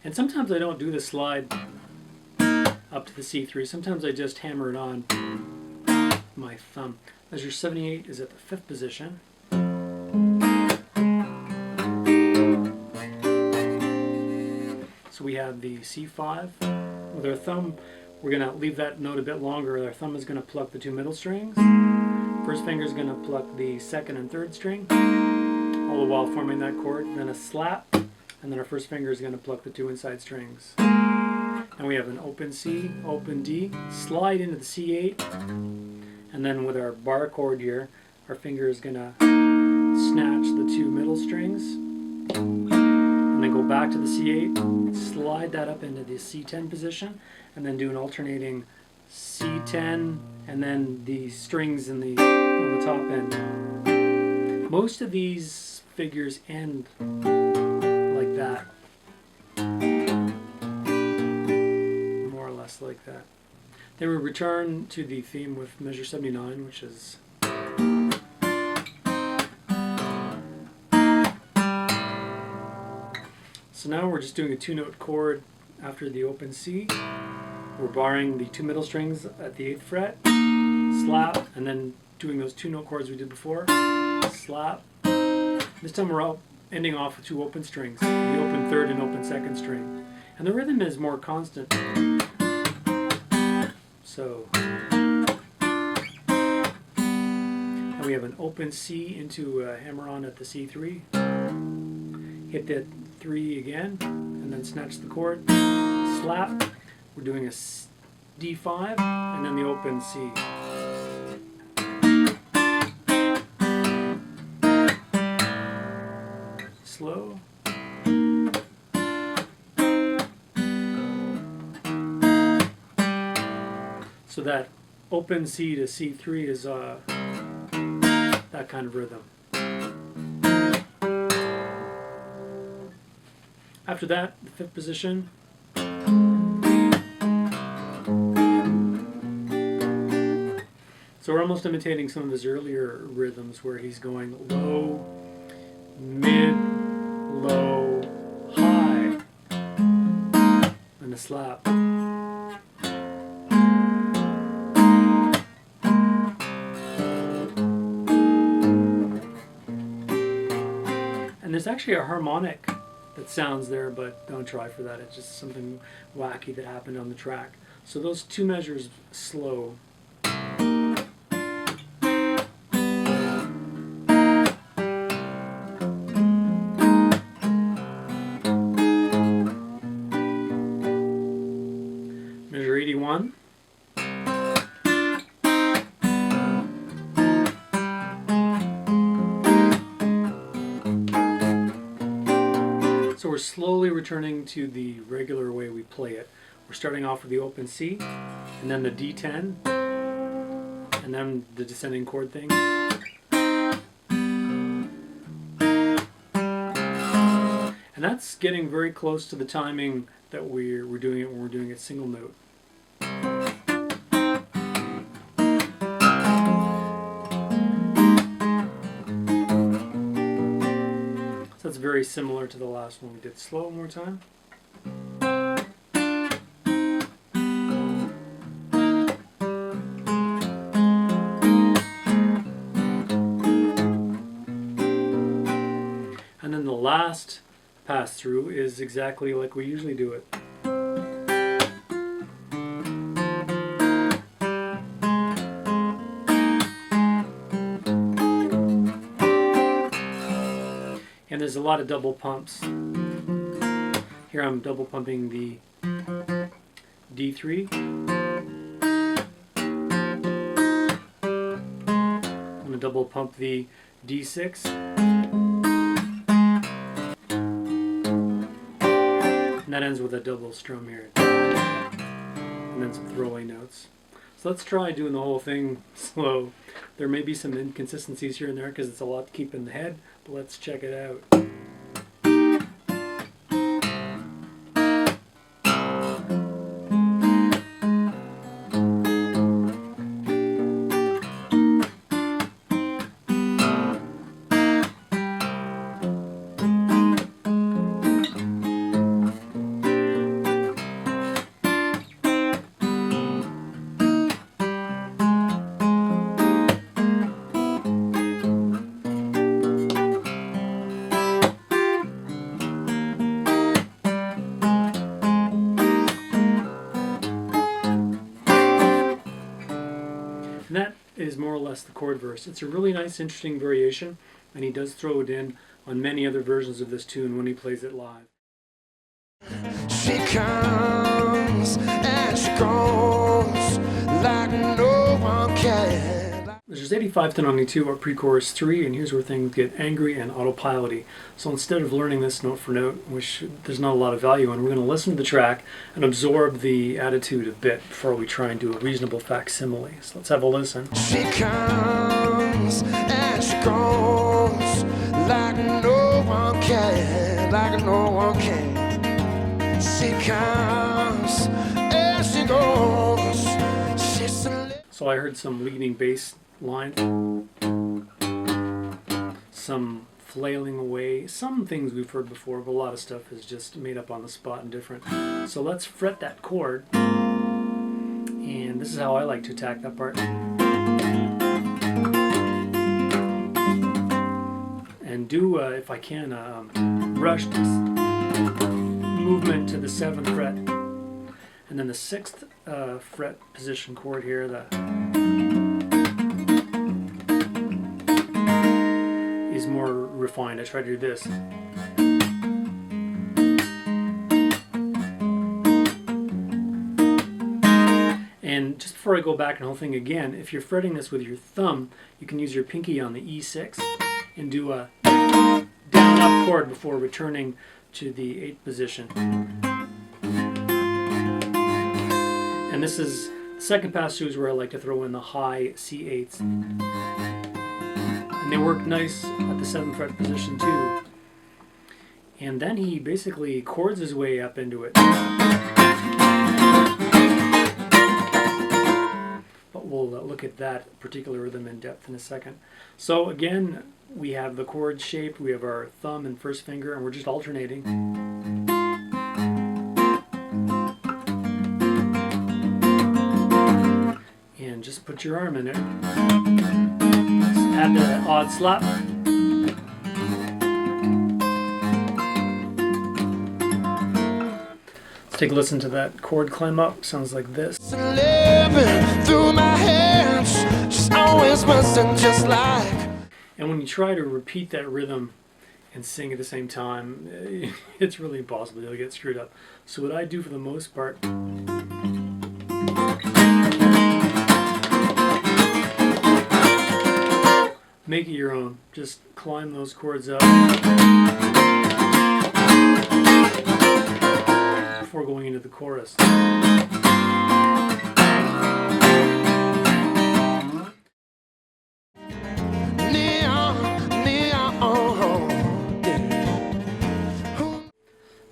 And sometimes I don't do the slide up to the C3. Sometimes I just hammer it on my thumb. Measure 78 is at the 5th position. So we have the C5. With our thumb, we're going to leave that note a bit longer. Our thumb is going to pluck the 2 middle strings. First finger is going to pluck the 2nd and 3rd string, all the while forming that chord. Then a slap. And then our first finger is going to pluck the 2 inside strings. And we have an open C, open D, slide into the C8, and then with our bar chord here, our finger is going to snatch the 2 middle strings, and then go back to the C8, slide that up into the C10 position, and then do an alternating C10, and then the strings on the top end. Most of these figures end like that, more or less like that. Then we return to the theme with measure 79, which is so now we're just doing a 2-note chord after the open C. We're barring the 2 middle strings at the 8th fret, slap, and then doing those 2-note chords we did before, slap. This time we're all ending off with 2 open strings, the open 3rd and open 2nd string. And the rhythm is more constant. So, and we have an open C into a hammer on at the C3, hit that 3 again, and then snatch the chord, slap. We're doing a D5, and then the open C. Slow. So that open C to C3 is that kind of rhythm. After that, the 5th position. So we're almost imitating some of his earlier rhythms where he's going low, mid, low, high, and a slap. And there's actually a harmonic that sounds there, but don't try for that. It's just something wacky that happened on the track. So those 2 measures slow. we're slowly returning to the regular way we play it. We're starting off with the open C, and then the D10, and then the descending chord thing. And that's getting very close to the timing that we're doing it when we're doing it single note. So that's very similar to the last one we did. Slow one more time. And then the last pass through is exactly like we usually do it. And there's a lot of double pumps. Here I'm double pumping the D3. I'm going to double pump the D6. And that ends with a double strum here. And then some throwaway notes. So let's try doing the whole thing slow. There may be some inconsistencies here and there because it's a lot to keep in the head, but let's check it out. And that is more or less the chord verse. It's a really nice, interesting variation, and he does throw it in on many other versions of this tune when he plays it live. She comes and she goes like no one can. There's 85 to 92 are pre-chorus 3, and here's where things get angry and autopilot-y. So instead of learning this note for note, which there's not a lot of value in, we're going to listen to the track and absorb the attitude a bit before we try and do a reasonable facsimile. So let's have a listen. She comes and she goes like no one can, like no one can. She comes and she goes. She's a So I heard some leading bass line, some flailing away, some things we've heard before, but a lot of stuff is just made up on the spot and different. So let's fret that chord, and this is how I like to attack that part. And do, if I can, rushed movement to the 7th fret, and then the 6th fret position chord here, is more refined. I try to do this. And just before I go back and the whole thing again, if you're fretting this with your thumb, you can use your pinky on the E6 and do a down up chord before returning to the 8th position. And this is the second pass through is where I like to throw in the high C8s. And they work nice at the 7th fret position too. And then he basically chords his way up into it. But we'll look at that particular rhythm in depth in a second. So again, we have the chord shape, we have our thumb and first finger, and we're just alternating. And just put your arm in it. Add the odd slap. Let's take a listen to that chord climb up. Sounds like this. through my hands, she's always buzzing just like. And when you try to repeat that rhythm and sing at the same time, it's really impossible. You'll get screwed up. So what I do for the most part, make it your own. Just climb those chords up. before going into the chorus.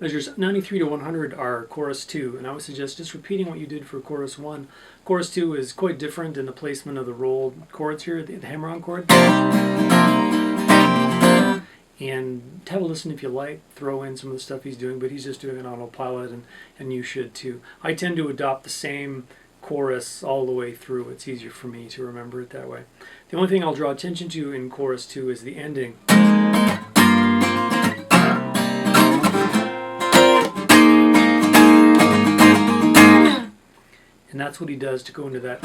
Measures 93 to 100 are chorus 2, and I would suggest just repeating what you did for chorus 1. Chorus 2 is quite different in the placement of the rolled chords here, the hammer-on chord. And have a listen if you like, throw in some of the stuff he's doing, but he's just doing it on autopilot, and you should too. I tend to adopt the same chorus all the way through. It's easier for me to remember it that way. The only thing I'll draw attention to in chorus 2 is the ending. And that's what he does to go into that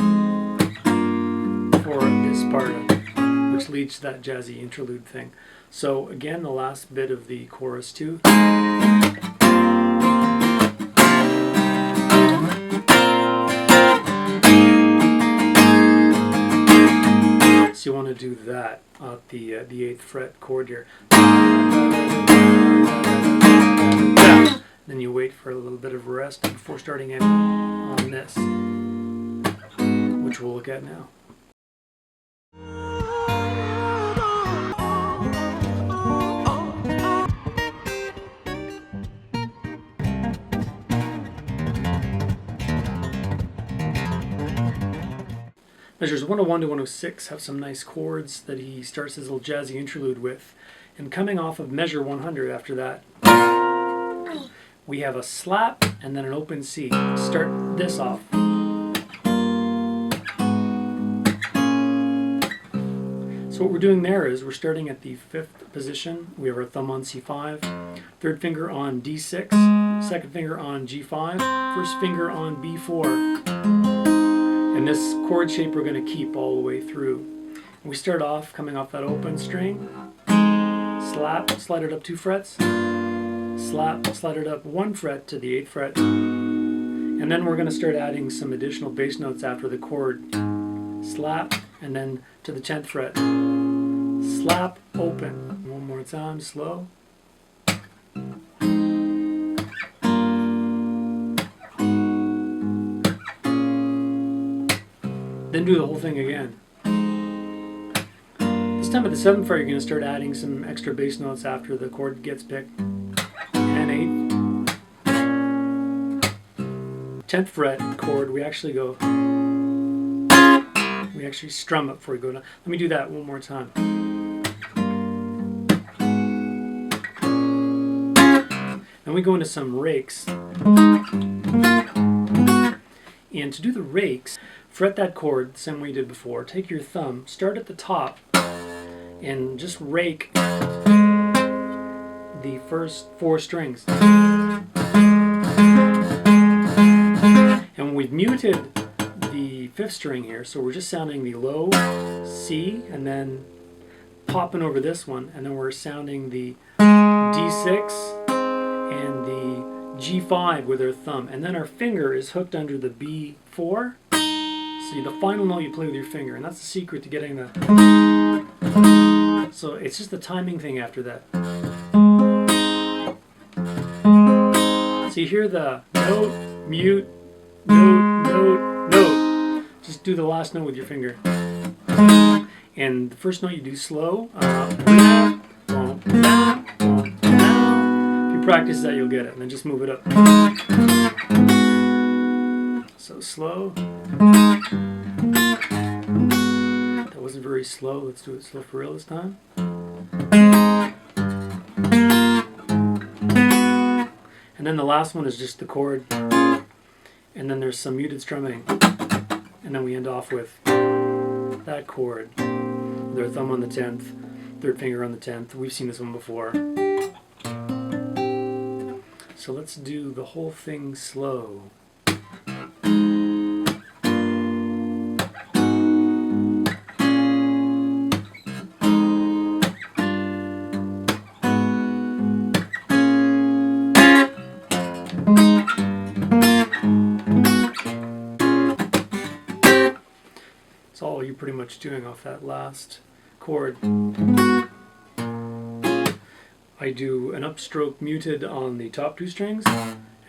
for this part, which leads to that jazzy interlude thing. So again, the last bit of the chorus 2. So you want to do that at the 8th fret chord here. Then you wait for a little bit of rest before starting in on this, which we'll look at now. Measures 101 to 106 have some nice chords that he starts his little jazzy interlude with. And coming off of measure 100 after that, we have a slap and then an open C. Start this off. So what we're doing there is we're starting at the 5th position. We have our thumb on C5, 3rd finger on D6, 2nd finger on G5, 1st finger on B4. And this chord shape we're going to keep all the way through. We start off coming off that open string, slap, slide it up 2 frets, slap, slide it up 1 fret to the 8th fret, and then we're going to start adding some additional bass notes after the chord. Slap, and then to the 10th fret, slap, open. One more time, slow. Then do the whole thing again. This time at the 7th fret, you're going to start adding some extra bass notes after the chord gets picked. And 8th. 10th fret chord, we actually strum it before we go down. Let me do that one more time. Then we go into some rakes. And to do the rakes, fret that chord the same way you did before. Take your thumb, start at the top, and just rake the first 4 strings. And we've muted the 5th string here, so we're just sounding the low C and then popping over this one, and then we're sounding the D6 and the G5 with our thumb, and then our finger is hooked under the B4. See, the final note you play with your finger, and that's the secret to getting the... So it's just the timing thing after that. So you hear the note, mute, note, note, note. Just do the last note with your finger. And the first note you do slow. If you practice that, you'll get it, and then just move it up. So slow. That wasn't very slow. Let's do it slow for real this time. And then the last one is just the chord. And then there's some muted strumming. And then we end off with that chord. With our thumb on the 10th, 3rd finger on the 10th. We've seen this one before. So let's do the whole thing slow. That's all you're pretty much doing off that last chord. I do an upstroke muted on the top 2 strings,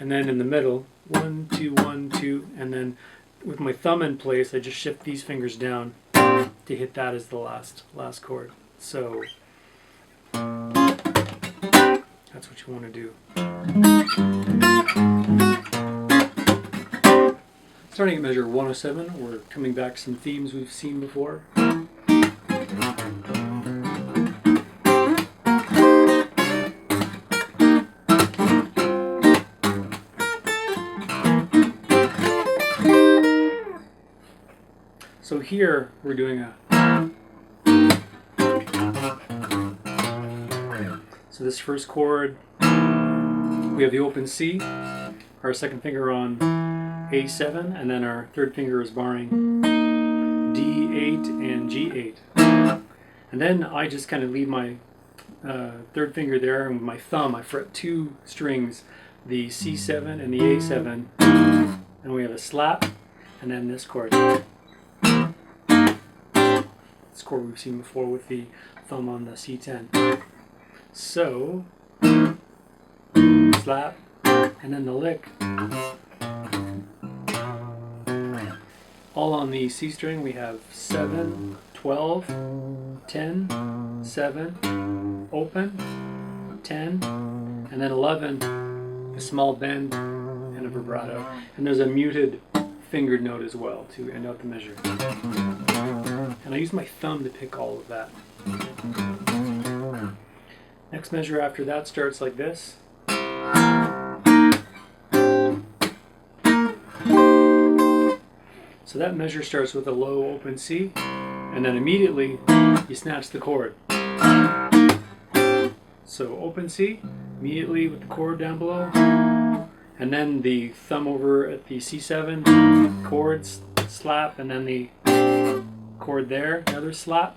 And then in the middle, 1, 2, 1, 2, and then with my thumb in place, I just shift these fingers down to hit that as the last chord. So that's what you want to do. Starting at measure 107, we're coming back to some themes we've seen before. So here we're doing a. So this first chord, we have the open C, our second finger on A7, and then our third finger is barring D8 and G8. And then I just kind of leave my third finger there, and with my thumb I fret two strings, the C7 and the A7, and we have a slap, and then this chord. This chord we've seen before with the thumb on the C10. So, slap, and then the lick. All on the C string we have 7, 12, 10, 7, open, 10, and then 11, a small bend and a vibrato. And there's a muted fingered note as well to end out the measure. And I use my thumb to pick all of that. Next measure after that starts like this. So that measure starts with a low open C, and then immediately you snatch the chord. So open C, immediately with the chord down below, and then the thumb over at the C7, chords, slap, and then the chord there, another slap,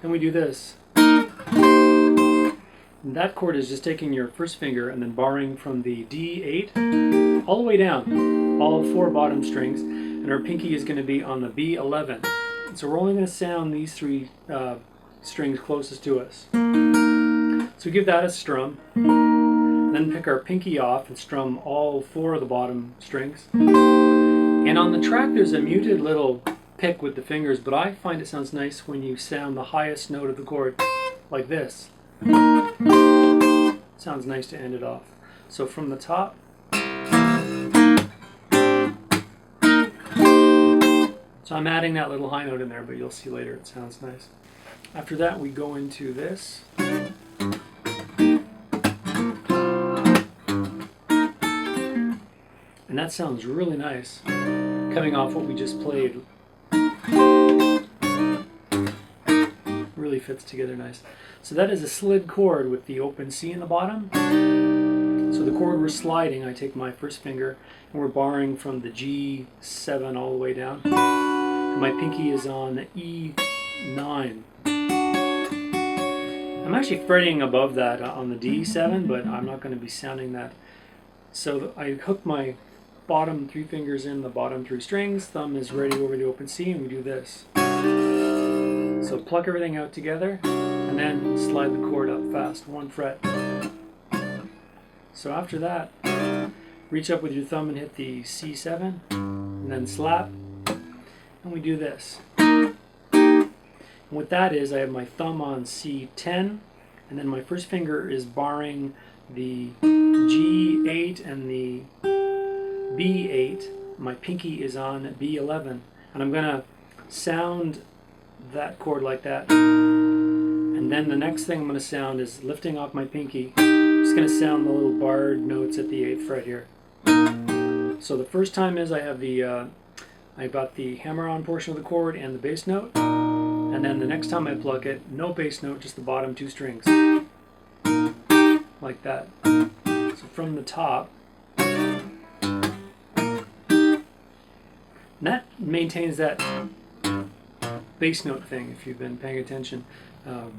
and we do this. And that chord is just taking your first finger and then barring from the D8 all the way down, all four bottom strings, and our pinky is going to be on the B11. So we're only going to sound these three strings closest to us. So give that a strum, then pick our pinky off and strum all four of the bottom strings. And on the track there's a muted little pick with the fingers, but I find it sounds nice when you sound the highest note of the chord, like this. Sounds nice to end it off. So from the top, so I'm adding that little high note in there, but you'll see later it sounds nice. After that we go into this. And that sounds really nice, coming off what we just played. Really fits together nice. So that is a slid chord with the open C in the bottom. So the chord we're sliding, I take my first finger and we're barring from the G7 all the way down. And my pinky is on the E9. I'm actually fretting above that on the D7, but I'm not going to be sounding that. So I hook my bottom three fingers in the bottom three strings, thumb is ready over the open C, and we do this. So pluck everything out together, and then slide the chord up fast, one fret. So after that, reach up with your thumb and hit the C7, and then slap, and we do this. And what that is, I have my thumb on C10, and then my first finger is barring the G8 and the B8. My pinky is on B11, and I'm going to sound that chord like that. And then the next thing I'm going to sound is lifting off my pinky. I'm just going to sound the little barred notes at the 8th fret here. So the first time is I have I've got the hammer-on portion of the chord and the bass note. And then the next time I pluck it, no bass note, just the bottom two strings. Like that. So from the top. And that maintains that bass note thing, if you've been paying attention.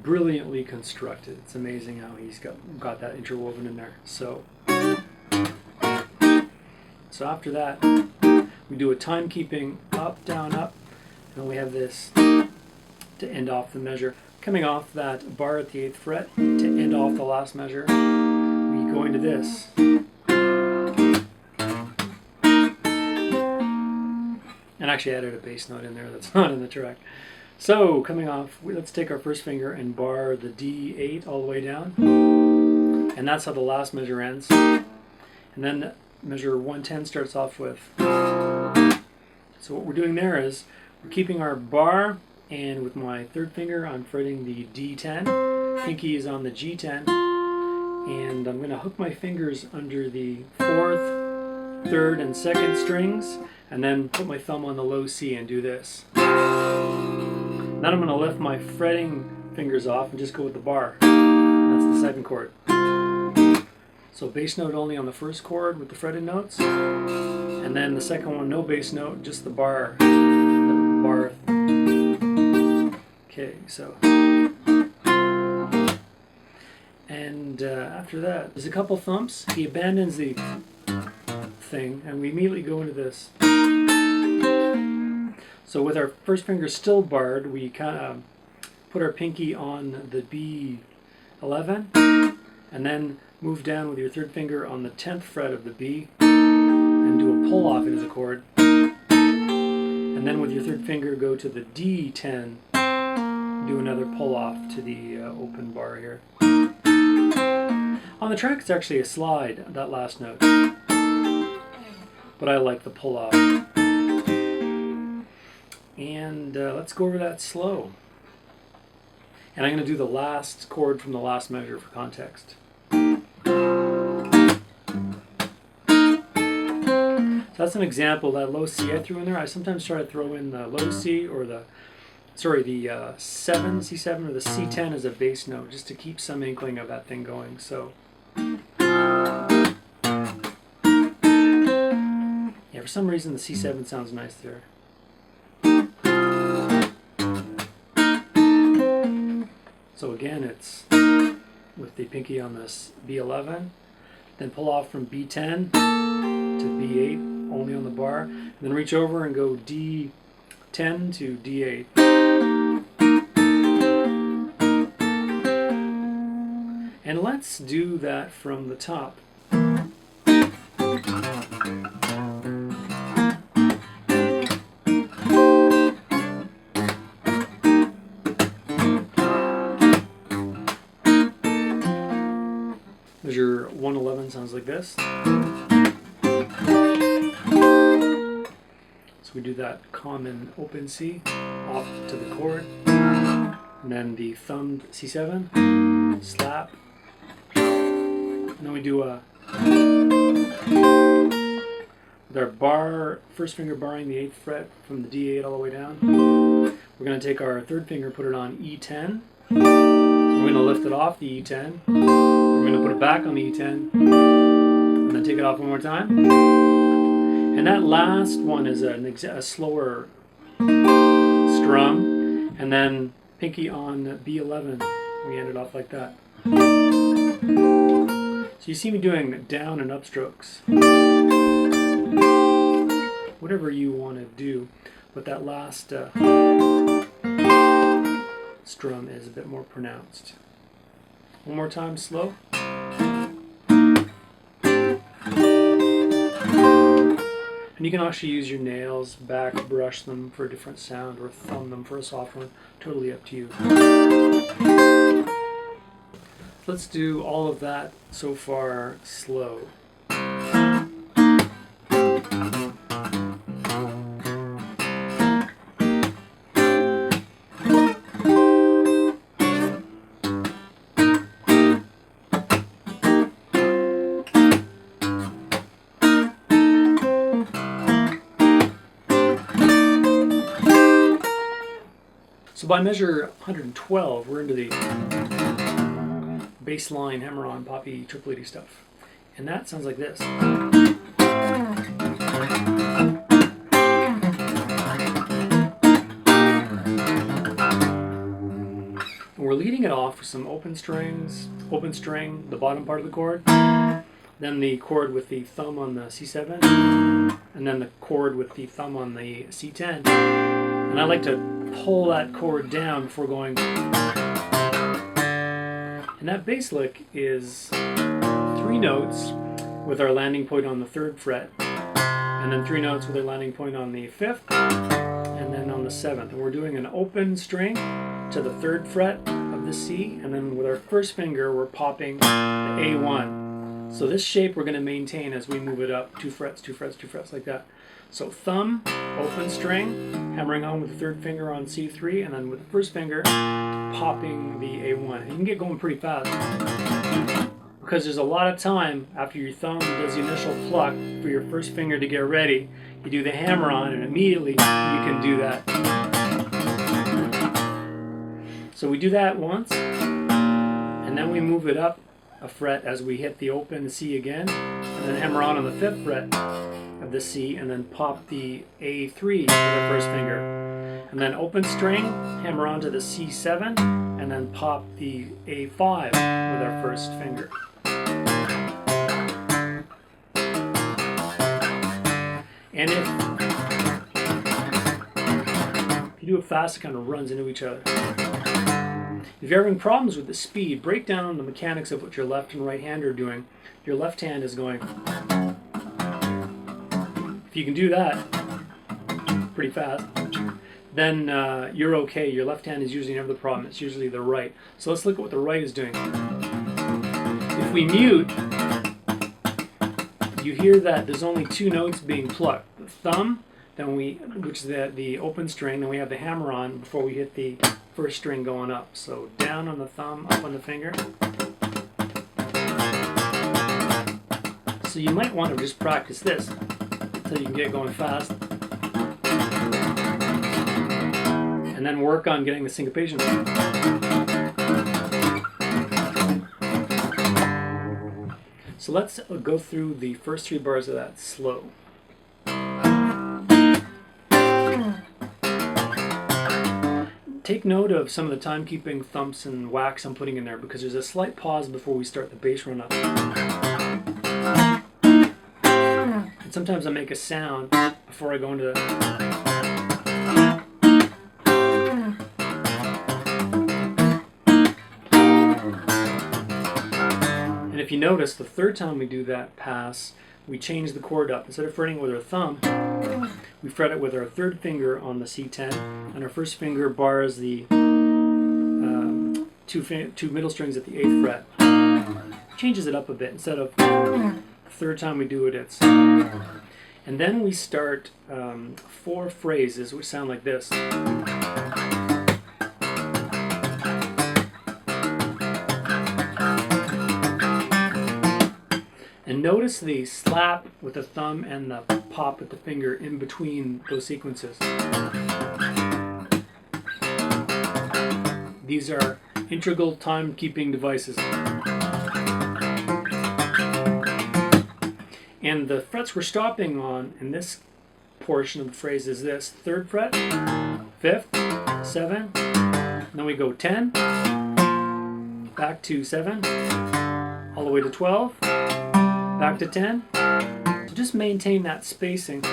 Brilliantly constructed. It's amazing how he's got that interwoven in there. So after that, we do a timekeeping up, down, up, and we have this to end off the measure. Coming off that bar at the 8th fret to end off the last measure, we go into this. And actually added a bass note in there that's not in the track. So coming off, let's take our first finger and bar the D8 all the way down. And that's how the last measure ends. And then measure 110 starts off with. So what we're doing there is we're keeping our bar, and with my third finger I'm fretting the D10. Pinky is on the G10. And I'm going to hook my fingers under the 4th, 3rd, and 2nd strings, and then put my thumb on the low C and do this. Then I'm going to lift my fretting fingers off and just go with the bar. That's the 2nd chord. So bass note only on the 1st chord with the fretted notes, and then the 2nd one no bass note, just the bar. The bar. Okay, so. And after that, there's a couple thumps. He abandons the thing, and we immediately go into this. So with our first finger still barred, we kind of put our pinky on the B11, and then move down with your third finger on the 10th fret of the B, and do a pull off into the chord. And then with your third finger, go to the D10, do another pull off to the open bar here. On the track, it's actually a slide, that last note. But I like the pull off. And let's go over that slow. And I'm going to do the last chord from the last measure for context. So that's an example, that low C I threw in there. I sometimes try to throw in the low C or the 7, C7 or the C10 as a bass note, just to keep some inkling of that thing going. So yeah, for some reason the C7 sounds nice there. So again, it's with the pinky on this B11, then pull off from B10 to B8, only on the bar, and then reach over and go D10 to D8. And let's do that from the top. Measure 111 sounds like this. So we do that common open C off to the chord, and then the thumbed C7, slap, and then we do a, with our bar, first finger barring the 8th fret from the D8 all the way down. We're going to take our third finger, put it on E10. We're going to lift it off the E10. We're going to put it back on the E10, and then take it off one more time. And that last one is a slower strum, and then pinky on B11. We end it off like that. So you see me doing down and up strokes. Whatever you want to do, but that last strum is a bit more pronounced. One more time, slow. And you can actually use your nails, back brush them for a different sound, or thumb them for a soft one. Totally up to you. Let's do all of that so far slow. So by measure 112, we're into the bass line, hammer-on, poppy, triplety stuff. And that sounds like this. And we're leading it off with some open strings, open string, the bottom part of the chord, then the chord with the thumb on the C7, and then the chord with the thumb on the C10. And I like to pull that chord down before going. And that bass lick is 3 notes with our landing point on the 3rd fret. and then 3 notes with a landing point on the 5th, and then on the 7th. And we're doing an open string to the 3rd fret of the C, and then with our first finger we're popping the A1. So this shape we're going to maintain as we move it up 2 frets, 2 frets, 2 frets, like that. So thumb, open string, hammering on with the 3rd finger on C3, and then with the 1st finger popping the A1. And you can get going pretty fast, because there's a lot of time after your thumb does the initial pluck for your 1st finger to get ready. You do the hammer on, and immediately you can do that. So we do that once, and then we move it up a fret as we hit the open C again, and then hammer on the 5th fret of the C, and then pop the A3 with the 1st finger. And then open string, hammer on to the C7, and then pop the A5 with our 1st finger. And if you do it fast, it kind of runs into each other. If you're having problems with the speed, break down the mechanics of what your left and right hand are doing. Your left hand is going. If you can do that pretty fast, then you're okay. Your left hand is usually never the problem. It's usually the right. So let's look at what the right is doing. If we mute, you hear that there's only 2 notes being plucked. The thumb, which is the open string, then we have the hammer on before we hit the 1st string going up. So down on the thumb, up on the finger. So you might want to just practice this until you can get going fast, and then work on getting the syncopation. So let's go through the first 3 bars of that slow. Take note of some of the timekeeping thumps and whacks I'm putting in there, because there's a slight pause before we start the bass run up. And sometimes I make a sound before I go into the... And if you notice, the 3rd time we do that pass, we change the chord up. Instead of fretting it with our thumb, we fret it with our 3rd finger on the C10, and our 1st finger bars the 2 middle strings at the 8th fret. Changes it up a bit. Instead of the 3rd time we do it, it's... And then we start 4 phrases which sound like this. And notice the slap with the thumb and the pop with the finger in between those sequences. These are integral timekeeping devices. And the frets we're stopping on in this portion of the phrase is this: 3rd fret, 5th, 7, and then we go 10, back to 7, all the way to 12, back to 10. So just maintain that spacing.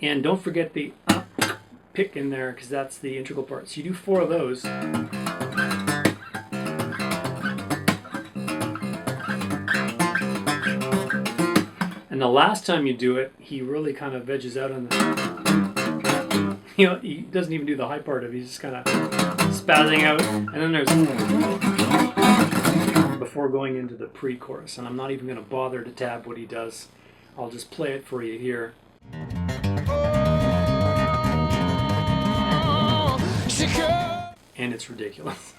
And don't forget the up pick in there, because that's the integral part. So you do 4 of those. And the last time you do it, he really kind of veggies out on the... he doesn't even do the high part of it. He's just kind of spazzing out. And then there's... before going into the pre-chorus. And I'm not even going to bother to tab what he does. I'll just play it for you here. And it's ridiculous.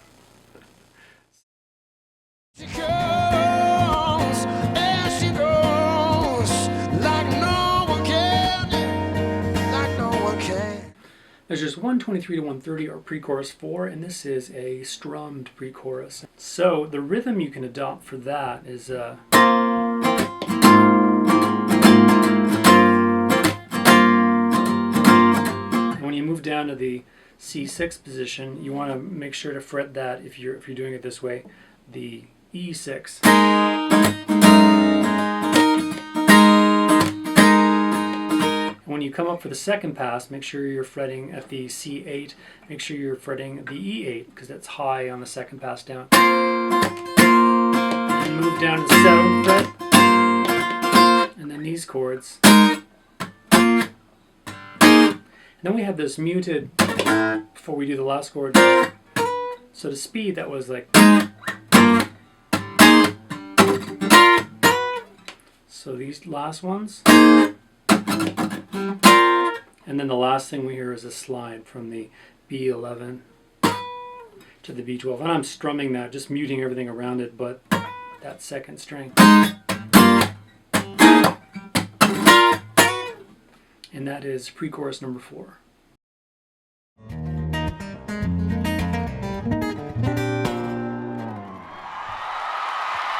She comes and she goes like no one can, like no one can. Measures 123 to 130 are pre-chorus 4, and this is a strummed pre-chorus. So the rhythm you can adopt for that is when you move down to the C6 position, you want to make sure to fret that, if you're doing it this way, the E6. When you come up for the second pass, make sure you're fretting at the C8. Make sure you're fretting the E8 because that's high on the second pass down. And move down to the 7th fret. And then these chords. And then we have this muted before we do the last chord. So to speed, that was like. So these last ones. And then the last thing we hear is a slide from the B11 to the B12. And I'm strumming that, just muting everything around it, but that second string. And that is pre-chorus number 4.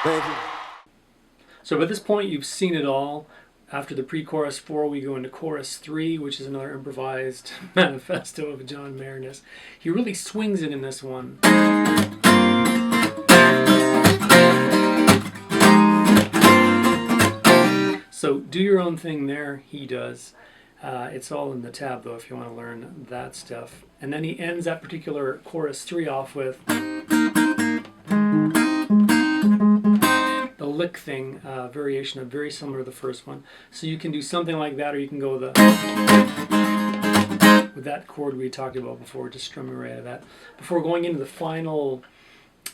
Thank you. So by this point you've seen it all. After the pre-chorus 4 we go into chorus 3, which is another improvised manifesto of John Mayerness. He really swings it in this one. So do your own thing there, he does. It's all in the tab though if you want to learn that stuff. And then he ends that particular chorus 3 off with the lick thing, variation of very similar to the first one. So you can do something like that, or you can go with that chord we talked about before, just strumming right out of that. Before going into the final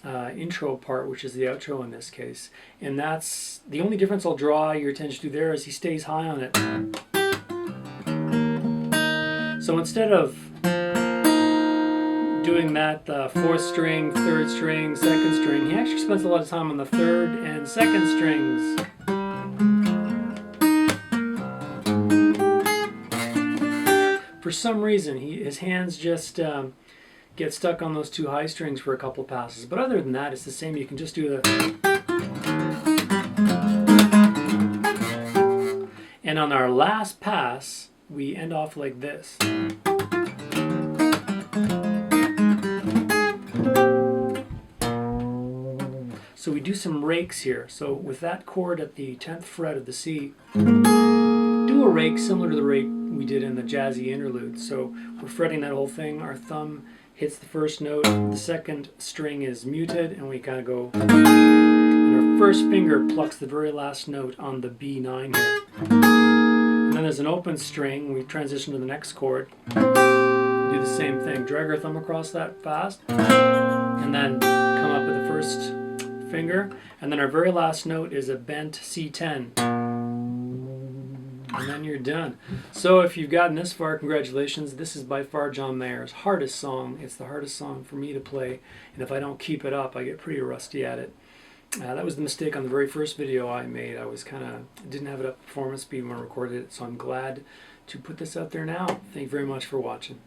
intro part, which is the outro in this case. And that's the only difference I'll draw your attention to there is he stays high on it. So instead of doing that 4th string, 3rd string, 2nd string, he actually spends a lot of time on the 3rd and 2nd strings. For some reason, his hands just get stuck on those 2 high strings for a couple passes. But other than that, it's the same. You can just do the... And on our last pass, we end off like this. So we do some rakes here. So with that chord at the 10th fret of the C, do a rake similar to the rake we did in the Jazzy Interlude. So we're fretting that whole thing. Our thumb hits the first note, the second string is muted, and we kind of go, and our first finger plucks the very last note on the B9 here. And then there's an open string. We transition to the next chord. Do the same thing. Drag our thumb across that fast, and then come up with the first finger, and then our very last note is a bent C10, and then you're done. So if you've gotten this far, congratulations. This is by far John Mayer's hardest song. It's the hardest song for me to play, and if I don't keep it up I get pretty rusty at it. That was the mistake on the very first video I made. I was didn't have it up performance speed when I recorded it, so I'm glad to put this out there now. Thank you very much for watching.